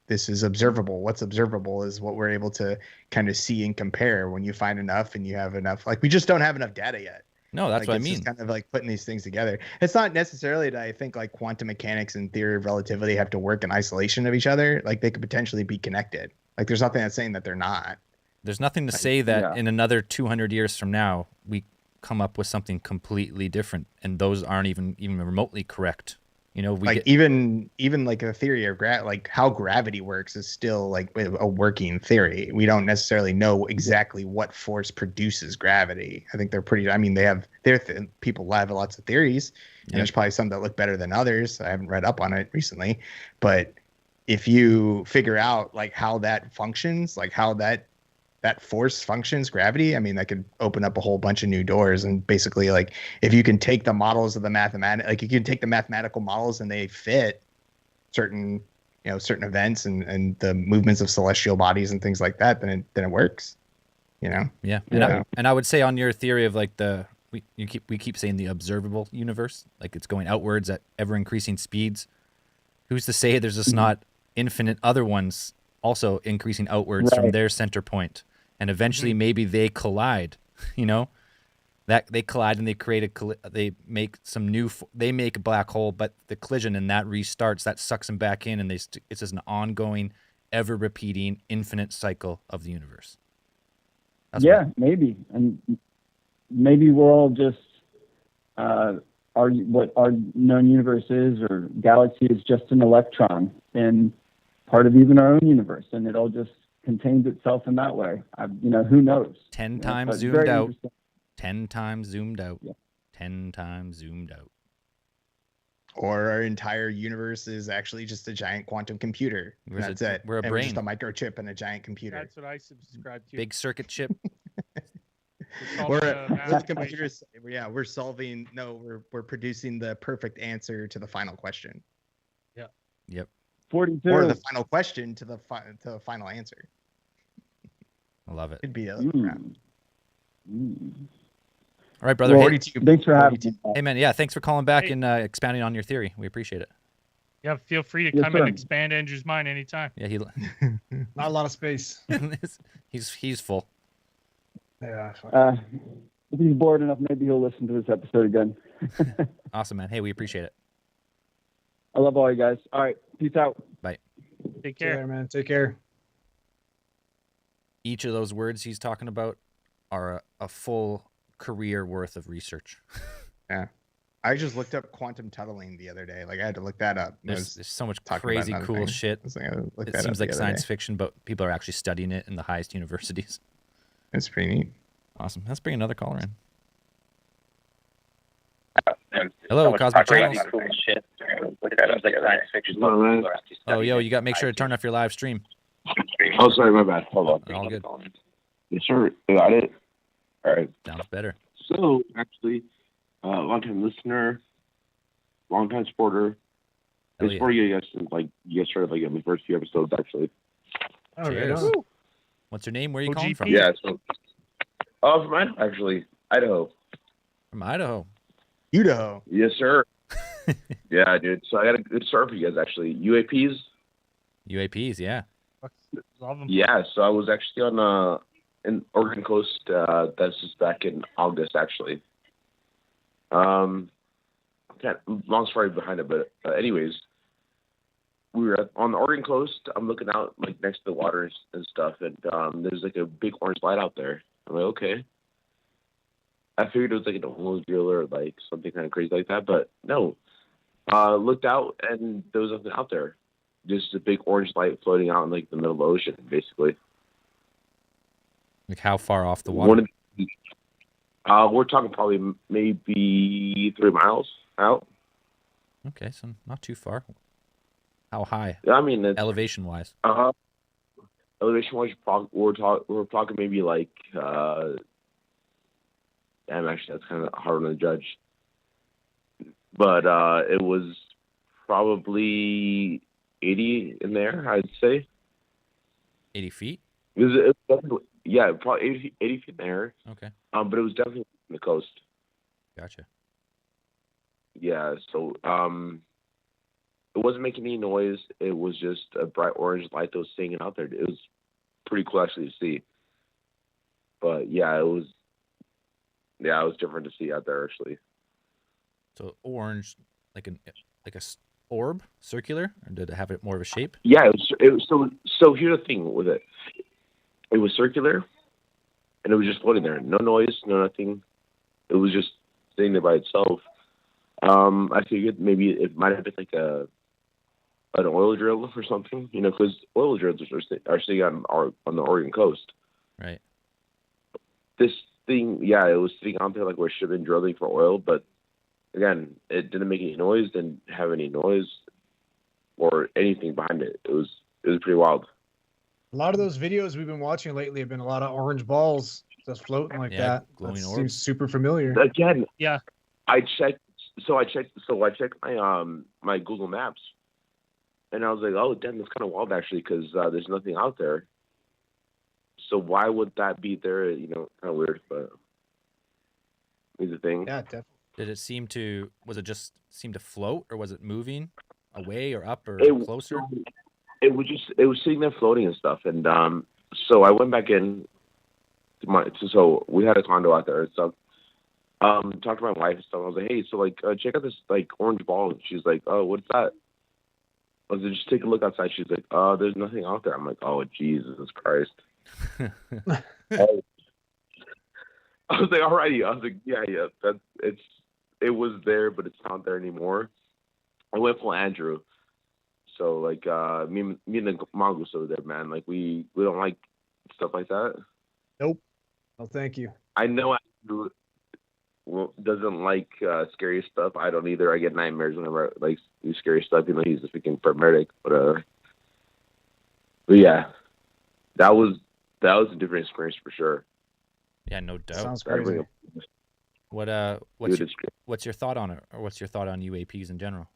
this is observable. What's observable is what we're able to kind of see and compare. When you find enough and you have enough, like we just don't have enough data yet. No, that's what I mean. It's just kind of like putting these things together. It's not necessarily that I think like quantum mechanics and theory of relativity have to work in isolation of each other. Like they could potentially be connected. Like there's nothing that's saying that they're not. There's nothing to say that in another 200 years from now we come up with something completely different, and those aren't even remotely correct. You know, even like a theory of like how gravity works is still like a working theory. We don't necessarily know exactly what force produces gravity. I think they're pretty. I mean, people have lots of theories, and there's probably some that look better than others. I haven't read up on it recently, but if you figure out like how that functions, like how that force functions, gravity, I mean, that could open up a whole bunch of new doors. And basically, like, if you can take the models of the like you can take the mathematical models and they fit certain events and the movements of celestial bodies and things like that, then it works, you know? Yeah. And I would say on your theory of like we keep saying the observable universe, like it's going outwards at ever increasing speeds. Who's to say there's just not infinite other ones also increasing outwards from their center point? And eventually maybe they collide, you know, that they collide and they create they make they make a black hole, but the collision and that restarts, that sucks them back in. And it's just an ongoing, ever repeating, infinite cycle of the universe. Maybe. And maybe we're all just, what our known universe is, or galaxy is just an electron and part of even our own universe. And it all just contains itself in that way. Who knows? 10 times zoomed out. 10 times zoomed out. Yeah. 10 times zoomed out. Or our entire universe is actually just a giant quantum computer. That's it. We're a brain. We're just a microchip and a giant computer. That's what I subscribe to. Big circuit chip. We're computers. Yeah, we're solving. No, we're producing the perfect answer to the final question. Yeah. Yep. 42. Or the final question to the final answer. I love it. Could be a All right, brother. Well, Hey, thanks for having me. hey, man. Yeah, thanks for calling back Hey. and expounding on your theory. We appreciate it. Yeah, feel free to Yes, come sir. and expand Andrew's mind anytime. Yeah, Not a lot of space. he's full. Yeah. fuck. If he's bored enough, maybe he'll listen to this episode again. Awesome, man. Hey, we appreciate it. I love all you guys. All right, peace out. Bye. Take See you care. later, man. Take care. Each of those words he's talking about are a full career worth of research. Yeah. I just looked up quantum tunneling the other day. Like I had to look that up. There's so much talking about crazy another cool thing. shit. I was like, I looked It that seems up like the other science day. fiction, but people are actually studying it in the highest universities. It's pretty neat. Awesome. Let's bring another caller in. Hello, Cosmic Channels. Oh, yo, you got to make sure to turn off your live stream. Oh, sorry, my bad. Hold on. All good. Yes, sir. Got it. All right. Sounds better. So, actually, long-time listener, long-time supporter. Hell Been yeah. supporting you guys since, like, you guys started, like, in the first few episodes, actually. Oh, right Cheers. on. What's your name? Where are you calling OGP. from? Yeah, so... Oh, from Idaho, actually. Idaho. From Idaho. Idaho. Yes, sir. Yeah, dude. So I got a good start for you guys, actually. UAPs? UAPs, yeah. Love 'em. Yeah, so I was actually on in Oregon coast. That's just back in August, actually. Long story behind it, but anyways, we were on the Oregon coast. I'm looking out like next to the water and stuff, and there's like a big orange light out there. I'm like, okay. I figured it was like an oil drill or like something kind of crazy like that, but no. Looked out and there was nothing out there. Just a big orange light floating out in like the middle of the ocean, basically. Like how far off the water? We're talking probably maybe 3 miles out. Okay, so not too far. How high? Yeah, I mean, Elevation wise. elevation wise, we're talking maybe like. Damn, actually, that's kind of hard to judge. But it was probably 80 in there, I'd say. 80 feet? It was definitely, yeah, probably 80 feet in the air. Okay. But it was definitely on the coast. Gotcha. Yeah, so it wasn't making any noise. It was just a bright orange light that was singing out there. It was pretty cool actually to see. But yeah, it was different to see out there actually. So orange, like a orb, circular, or did it have it more of a shape? Yeah, it was so here's the thing with it. It was circular, and it was just floating there. No noise, no nothing. It was just sitting there by itself. I figured maybe it might have been like an oil drill or something, because oil drills are sitting on the Oregon coast. Right. This thing, yeah, it was sitting out there like where it should have been drilling for oil, but again, it didn't make any noise, didn't have any noise or anything behind it. It was pretty wild. A lot of those videos we've been watching lately have been a lot of orange balls just floating like Yeah, that. glowing That orbs. seems super familiar. Again, Yeah. I checked my my Google Maps, and I was like, oh, damn, that's kind of wild actually, because there's nothing out there. So why would that be there? Kind of weird, but it's a thing. Yeah, definitely. Did it seem to seem to float, or was it moving away or up or It- closer? It was sitting there floating and stuff, and so I went back in so we had a condo out there and stuff. Talked to my wife and stuff. I was like, hey, so like check out this like orange ball. And she's like, oh, what's that? I was like, just take a look outside. She's like, there's nothing out there. I'm like, oh, Jesus Christ. I was like, alrighty. I was like, yeah, it was there, but it's not there anymore. I went for Andrew. So like me and the mongoose over there, man. Like we don't like stuff like that. Nope. Oh, thank you. I know Andrew doesn't like scary stuff. I don't either. I get nightmares whenever I like do scary stuff. He's a freaking paramedic, but yeah, that was a different experience for sure. Yeah, no doubt. Sounds crazy. What's your thought on it, or what's your thought on UAPs in general?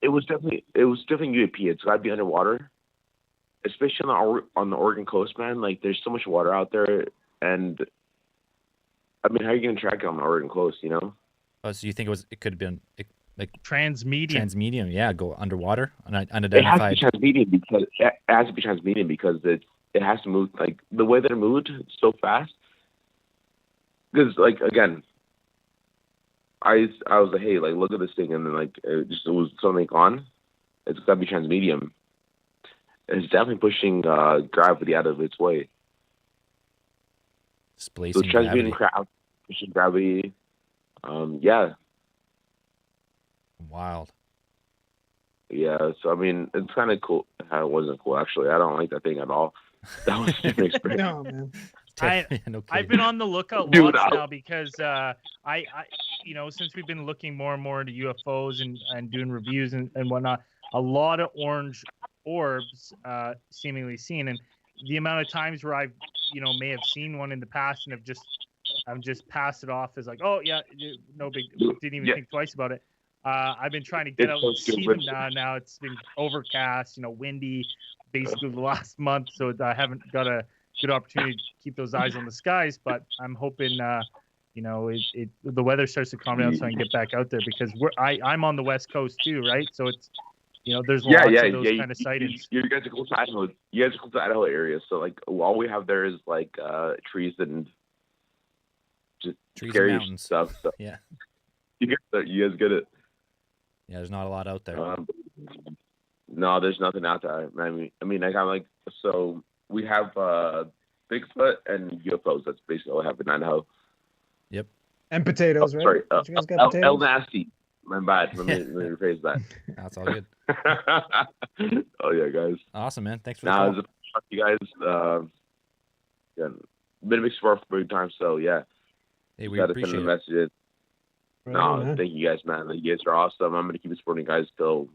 It was definitely UAP. It's got to be underwater. especially on the Oregon coast, man. Like, there's so much water out there, and I mean, how are you gonna track it on the Oregon coast? You know? Oh, so you think it could have been like Transmedium. Transmedium, yeah, go underwater, It has to unidentified. be transmedium because it has to move like the way that it moved so fast. Because like again, I was like, hey, like look at this thing, and then like it was something on. It's got to be transmedium. It's definitely pushing gravity out of its way. Displacing So transmedium gravity. pushing gravity. Yeah. Wild. Yeah, so I mean, it's kind of cool. It wasn't cool actually. I don't like that thing at all. That was a different experience. No, man. No I've kidding. been on the lookout Dude, lots now because I since we've been looking more and more into UFOs and doing reviews and whatnot, a lot of orange orbs seemingly seen, and the amount of times where I've may have seen one in the past and I've just passed it off as like, oh yeah, no big, didn't even think twice about it. I've been trying to get out and see them now. Now it's been overcast, windy, basically the last month, so I haven't got a good opportunity to keep those eyes on the skies. But I'm hoping, the weather starts to calm down so I can get back out there because I'm on the West Coast too, right? So it's, there's lots of those kind of sightings. You guys are close to Idaho. You guys are close to Idaho area, so like all we have there is like trees and just Trees scary and mountains. stuff. So Yeah. you guys get it. Yeah, there's not a lot out there. No, there's nothing out there. I mean, I got like so we have Bigfoot and UFOs. That's basically all I have in Idaho. Yep. And potatoes, right? Sorry, You guys got potatoes? El Nasty. My bad. Let me rephrase that. That's all good. Oh yeah, guys. Awesome, man. Thanks for the Now, call. as a you guys, been a big support for a big time. So yeah, Hey, we gotta send appreciate the it. messages. Right No, on, man. thank you guys, man. You guys are awesome. I'm gonna keep supporting you guys till.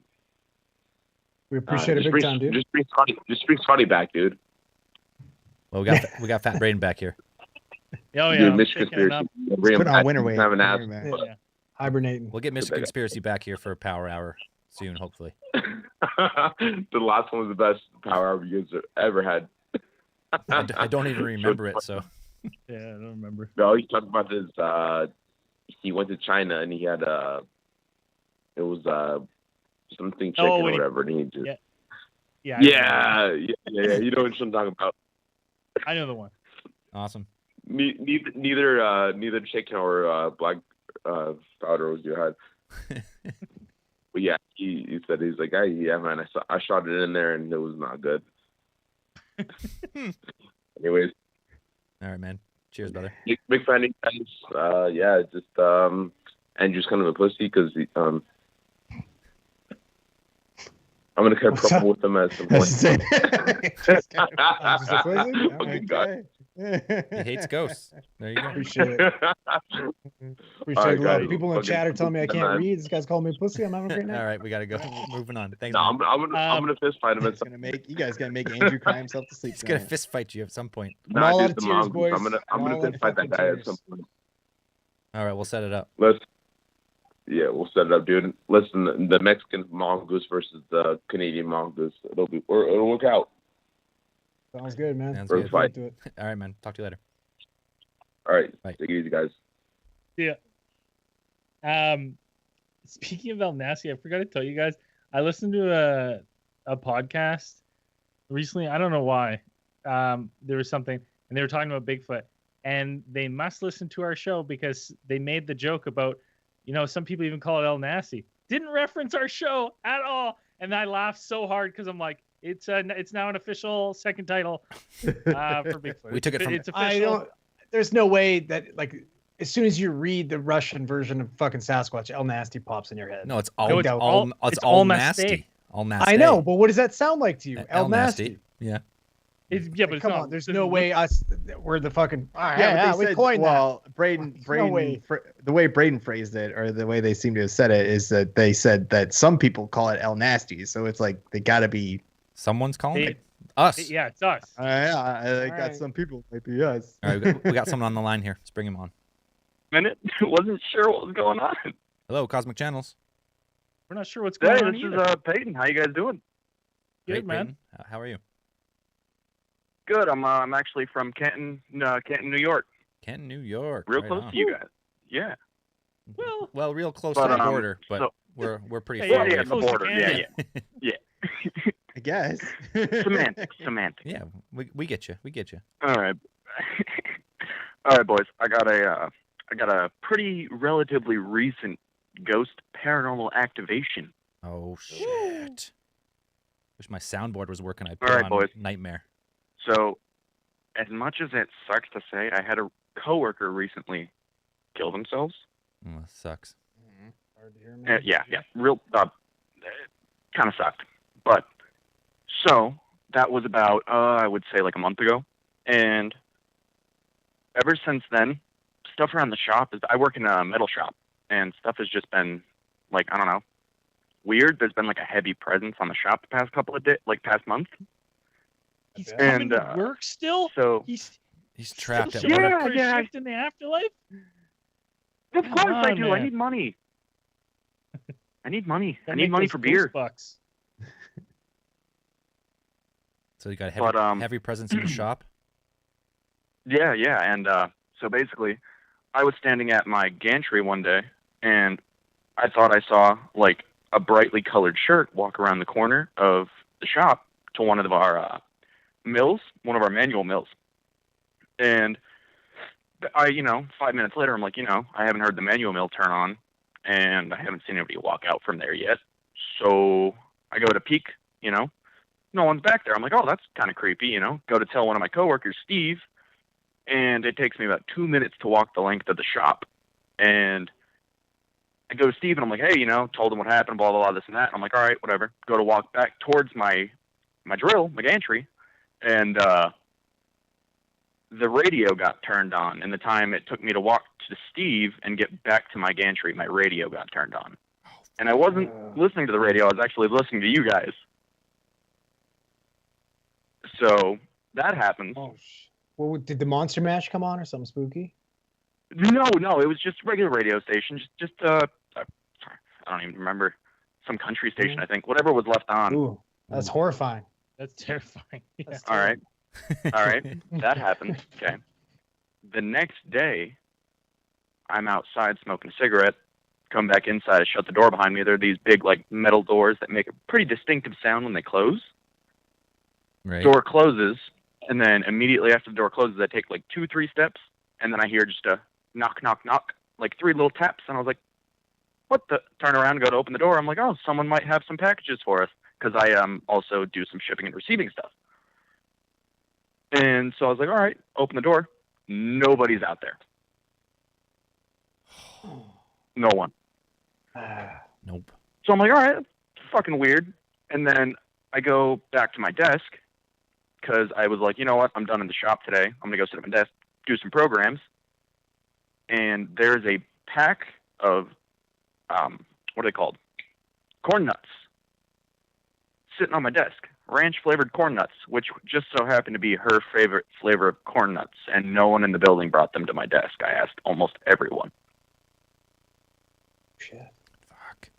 We appreciate it big time, dude. Just bring Scotty back, dude. Well, we got Fat Braden back here. Oh yeah, Dude, I'm Mr. picking it Conspiracy. up. Bring him Put on back. winter He's weight. having ass. Yeah. Hibernating. We'll get Mr. Conspiracy back here for a power hour soon, hopefully. The last one was the best power hour you guys have ever had. I don't even remember it, so. Yeah, I don't remember. No, he talked about this. He went to China and he had it was something chicken or whatever, and he just Yeah. yeah. You know what I'm talking about. I know the one. Awesome. Neither chicken or black powder was you had. But yeah, he said he's like, hey, yeah, man, I shot it in there and it was not good. Anyways. All right, man. Cheers, brother. Big fan of you guys. Yeah, just Andrew's kind of a pussy because I'm gonna kind of couple with him at some point. Just a pussy? Fucking God. He hates ghosts. There you go. Appreciate it. Appreciate it. guys. People in the chat are telling me I can't Man. read. This guy's calling me a pussy. I'm having a great night. All right, we gotta go. Moving on. Thanks. No, man. I'm gonna fist fight him at some. You guys gonna make Andrew cry himself to sleep. He's gonna tonight. fist fight you at some point. I'm all out Just of the tears, mongoose. boys. I'm gonna I'm all fist out of fight that fucking guy at tears. some point. All right, we'll set it up. We'll set it up, dude. Listen, the Mexican mongoose versus the Canadian mongoose. It'll work out. Sounds good, man. Sounds We're good. fine. Do it. All right, man. Talk to you later. All right, Bye. take it easy, guys. Speaking of El Nasty, I forgot to tell you guys. I listened to a podcast recently. I don't know why. There was something, and they were talking about Bigfoot, and they must listen to our show because they made the joke about, some people even call it El Nasty. Didn't reference our show at all, and I laughed so hard because I'm like, it's now an official second title for Bigfoot. We took it from- It's I official. don't. There's no way that as soon as you read the Russian version of fucking Sasquatch, El Nasty pops in your head. No, it's all No, it's all nasty. nasty. All nasty. I know, but what does that sound like to you? El nasty. Yeah. Yeah, but it's Come not. on, there's no way we're the fucking. But we they coined that. Braden, No way. the way Braden phrased it, or the way they seem to have said it, is that they said that some people call it El Nasty. So it's like they got to be. Someone's calling Hey, it? Us. Yeah, it's us. I All got right. some people maybe us. All right, we got someone on the line here. Let's bring him on. Minute. Wasn't sure what was going on. Hello, Cosmic Channels. We're not sure what's going Hey, on this either. is Peyton. How you guys doing? Good, Great, man. Peyton. How are you? Good. I'm actually from Canton, New York. Canton, New York. Real right close on. to you guys. Yeah. Well, real close But, to the border, but so- we're pretty Yeah, far yeah, away. the close to border. Yeah, Canada. yeah. I guess. Semantics. Yeah, we get you. We get you. All right. All right, boys. I got a pretty relatively recent ghost paranormal activation. Oh shit! Wish my soundboard was working. I put All right, on boys. Nightmare. So, as much as it sucks to say, I had a coworker recently kill themselves. Oh, that sucks. Hard to hear, man. Yeah. Real, kind of sucked. But, so, that was about, I would say like a month ago. And ever since then, stuff around the shop I work in a metal shop, and stuff has just been, like, I don't know, weird. There's been like a heavy presence on the shop the past couple of days, like past month. He's Okay. coming to work still. So, He's trapped still at showing work. up for a Yeah. shift in the afterlife. of Come course I on, do. I man. need money. I need money. I Gotta need make money those for beer. ghost bucks. So you got heavy, But, heavy presence in the shop. Yeah. And so basically, I was standing at my gantry one day, and I thought I saw like a brightly colored shirt walk around the corner of the shop to one of our mills, one of our manual mills. And I, 5 minutes later, I'm like, I haven't heard the manual mill turn on, and I haven't seen anybody walk out from there yet. So I go to peek, no one's back there. I'm like, oh, that's kind of creepy, Go to tell one of my coworkers, Steve, and it takes me about 2 minutes to walk the length of the shop. And I go to Steve, and I'm like, hey, told him what happened, blah, blah, blah, this and that. And I'm like, all right, whatever. Go to walk back towards my drill, my gantry, and the radio got turned on. And the time it took me to walk to Steve and get back to my gantry, my radio got turned on. And I wasn't listening to the radio. I was actually listening to you guys. So that happened. Oh, well, did the Monster Mash come on or something spooky? No, it was just regular radio station. Just sorry, I don't even remember. Some country station, I think. Whatever was left on. Ooh, that's horrifying. That's terrifying. Yeah. That's All right. That happened. Okay. The next day, I'm outside smoking a cigarette. Come back inside. I shut the door behind me. There are these big, like, metal doors that make a pretty distinctive sound when they close. Right. Door closes, and then immediately after the door closes, I take like 2-3 steps, and then I hear just a knock, knock, knock, like 3 little taps, and I was like, what the? Turn around and go to open the door. I'm like, oh, someone might have some packages for us, because I also do some shipping and receiving stuff. And so I was like, all right, open the door. Nobody's out there. No one. Nope. So I'm like, all right, that's fucking weird. And then I go back to my desk, because I was like, you know what? I'm done in the shop today. I'm going to go sit at my desk, do some programs. And there's a pack of, what are they called? Corn nuts sitting on my desk. Ranch-flavored corn nuts, which just so happened to be her favorite flavor of corn nuts. And no one in the building brought them to my desk. I asked almost everyone. Shit. Fuck.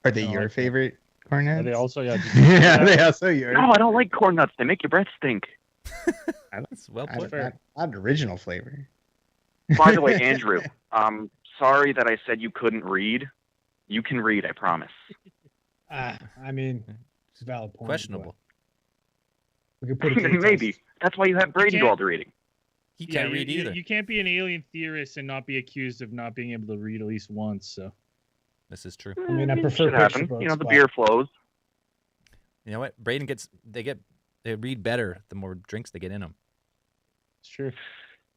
Are they your favorite corn nuts? Are they also, yeah. Yeah, they also yours. No, I don't like corn nuts. They make your breath stink. That's well I put. don't- not original flavor. By the way, Andrew, sorry that I said you couldn't read. You can read, I promise. I mean, it's a valid point. Questionable. but We could put it to the Maybe. test. That's why you have Brady do all the reading. He can't read either. You can't be an alien theorist and not be accused of not being able to read at least once. So This is true. I mean, I prefer Should picture happen. books. The but- beer flows. You know what? Braden they read better the more drinks they get in them. it's true.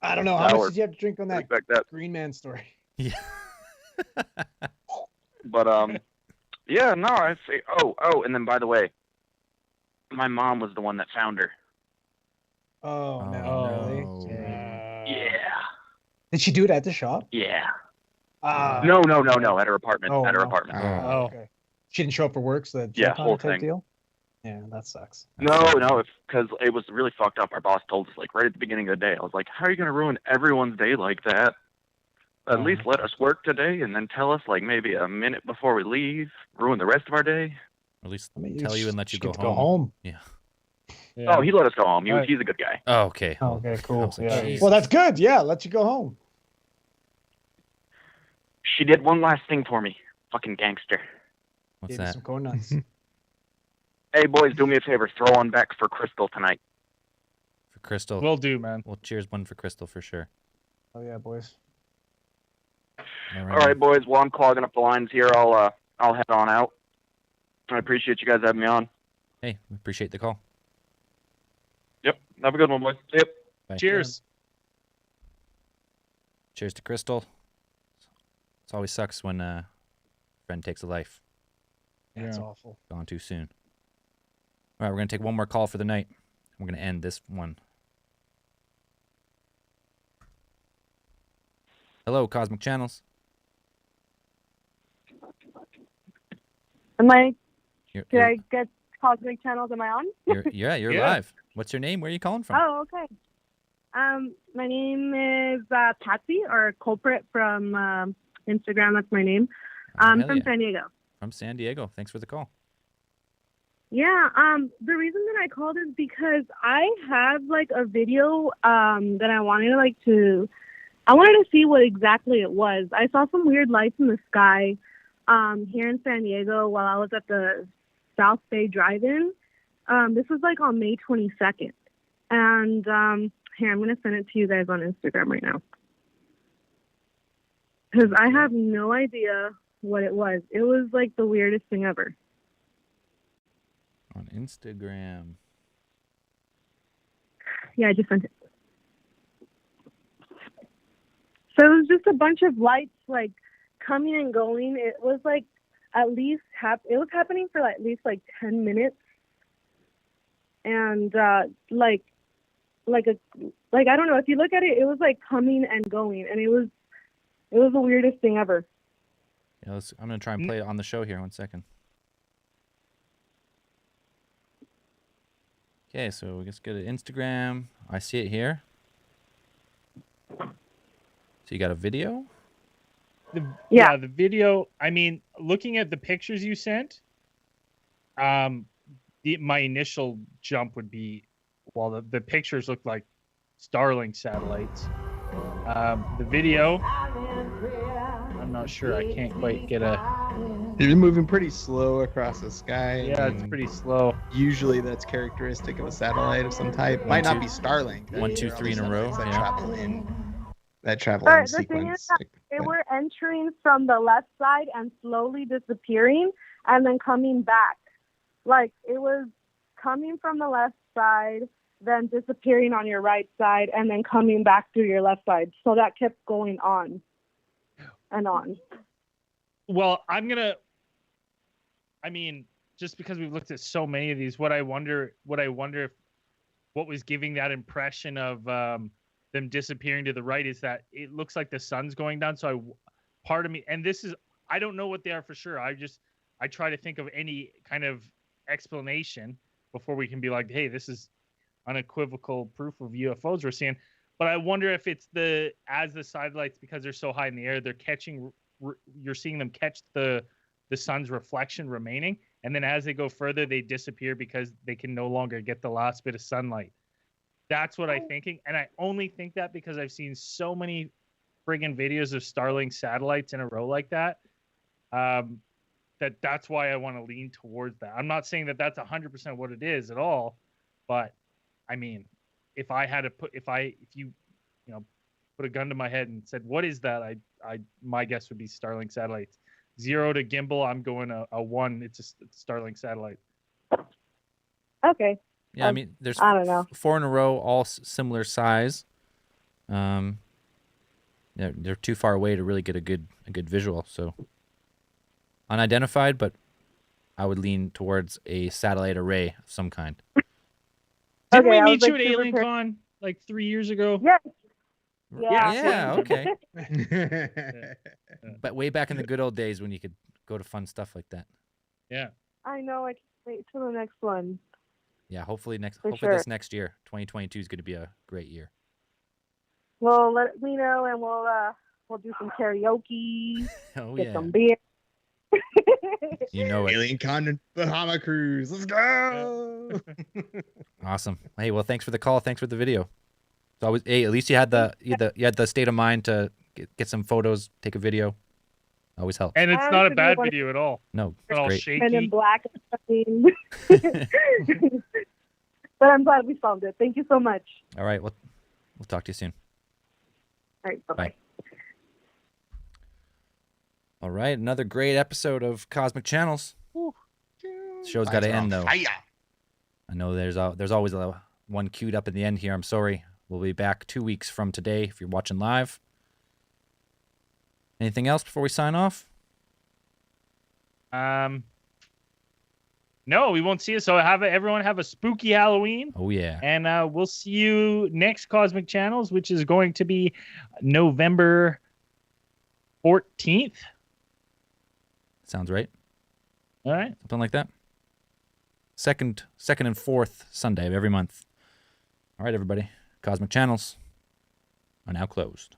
I don't know. How That'll much work. did you have to drink on that Respect that. Green Man story? Yeah. But yeah, no, I say and then by the way, my mom was the one that found her. Oh, Oh, no, really? no. Yeah. Did she do it at the shop? Yeah. Ah. No, at her apartment. Oh, at her no. apartment. Oh. Okay. She didn't show up for work, so that Yeah, jump on whole type thing. deal. Yeah, that sucks. No, because it was really fucked up. Our boss told us like right at the beginning of the day. I was like, how are you gonna ruin everyone's day like that? At least let us work today and then tell us like maybe a minute before we leave, ruin the rest of our day. Or at least I mean, tell you and let you get go to home. Go home. Yeah. Yeah. Oh, he let us go home. Alright. He's a good guy. Oh, okay. Oh, okay, I cool. was like, Yeah. Jesus. Well, that's good. Yeah, let you go home. She did one last thing for me. Fucking gangster. What's Gave you that? some corn nuts. Hey, boys, do me a favor. Throw one back for Crystal tonight. For Crystal. Will do, man. Well, cheers one for Crystal for sure. Oh yeah, boys. All All right, boys. Well, I'm clogging up the lines here. I'll head on out. I appreciate you guys having me on. Hey, we appreciate the call. Yep. Have a good one, boys. See ya. Bye. Cheers. Cheers to Crystal. It always sucks when a friend takes a life. That's Yeah. awful. Gone too soon. All right, we're going to take one more call for the night. We're going to end this one. Hello, Cosmic Channels. Am I? You're, Did I get Cosmic Channels? Am I on? you're Yeah. live. What's your name? Where are you calling from? Oh, okay. My name is Patsy, or Culprit from Instagram. That's my name. Oh, hell From yeah. San Diego. From San Diego. Thanks for the call. Yeah. The reason that I called is because I have like a video that I wanted to see what exactly it was. I saw some weird lights in the sky here in San Diego while I was at the South Bay Drive-In. This was like on May 22nd. And here, I'm going to send it to you guys on Instagram right now. Because I have no idea what it was. It was like the weirdest thing ever. On Instagram. Yeah, I just sent it. So it was just a bunch of lights like coming and going. It was like at least it was happening for at least like 10 minutes. And I don't know, if you look at it, it was like coming and going, and it was the weirdest thing ever. Yeah, I'm going to try and play it on the show here. 1 second. Okay, so we just go to Instagram. I see it here. So you got a video? Yeah. The video. I mean, looking at the pictures you sent, my initial jump would be, well, the pictures look like Starlink satellites. The video, I'm not sure. I can't quite get a. You're moving pretty slow across the sky. Yeah, it's pretty slow. Usually that's characteristic of a satellite of some type. Might not be Starlink. 1, 2, 3 in a row. That Yeah. travel But in the thing is sequence. that they were entering from the left side and slowly disappearing and then coming back. Like it was coming from the left side, then disappearing on your right side, and then coming back through your left side. So that kept going on and on. Well, I mean, just because we've looked at so many of these, what I wonder if what was giving that impression of them disappearing to the right is that it looks like the sun's going down. So part of me, and this is, I don't know what they are for sure. I try to think of any kind of explanation before we can be like, hey, this is unequivocal proof of UFOs we're seeing. But I wonder if it's as the satellites, because they're so high in the air, they're catching, you're seeing them catch the sun's reflection remaining, and then as they go further, they disappear because they can no longer get the last bit of sunlight. That's what I'm thinking, and I only think that because I've seen so many friggin' videos of Starlink satellites in a row like that. That's why I want to lean towards that. I'm not saying that that's 100% what it is at all, but I mean, if you put a gun to my head and said, what is that? My guess would be Starlink satellites. 0 to gimbal, I'm going a 1. It's a Starlink satellite. Okay. Yeah, I mean, there's I don't know. 4 in a row, all similar size. They're too far away to really get a good visual. So unidentified, but I would lean towards a satellite array of some kind. Didn't we I meet was, you like, at super AlienCon like 3 years ago? Yes. Yeah, okay. Yeah. But way back in the good old days when you could go to fun stuff like that. Yeah. I know. I can't wait till the next one. Yeah, hopefully For this sure. next year, 2022 is going to be a great year. Well, let me know, and we'll do some karaoke, Oh get yeah. some beer. You know it. Alien Con Bahama Cruise. Let's go. Awesome. Hey, well, thanks for the call. Thanks for the video. It's always, hey, at least you had the state of mind to get some photos, take a video. Always helps. And it's not a bad video at all. No, It's all great. shaky. And in black. But I'm glad we solved it. Thank you so much. All right, we'll talk to you soon. All right, bye-bye. Bye. All right, another great episode of Cosmic Channels. Show's got to end though. I know there's always one queued up in the end here. I'm sorry. We'll be back 2 weeks from today if you're watching live. Anything else before we sign off? No, we won't see you. So everyone have a spooky Halloween. Oh yeah. And we'll see you next Cosmic Channels, which is going to be November 14th. Sounds right. All right. Something like that. Second and fourth Sunday of every month. All right, everybody. Cosmic Channels are now closed.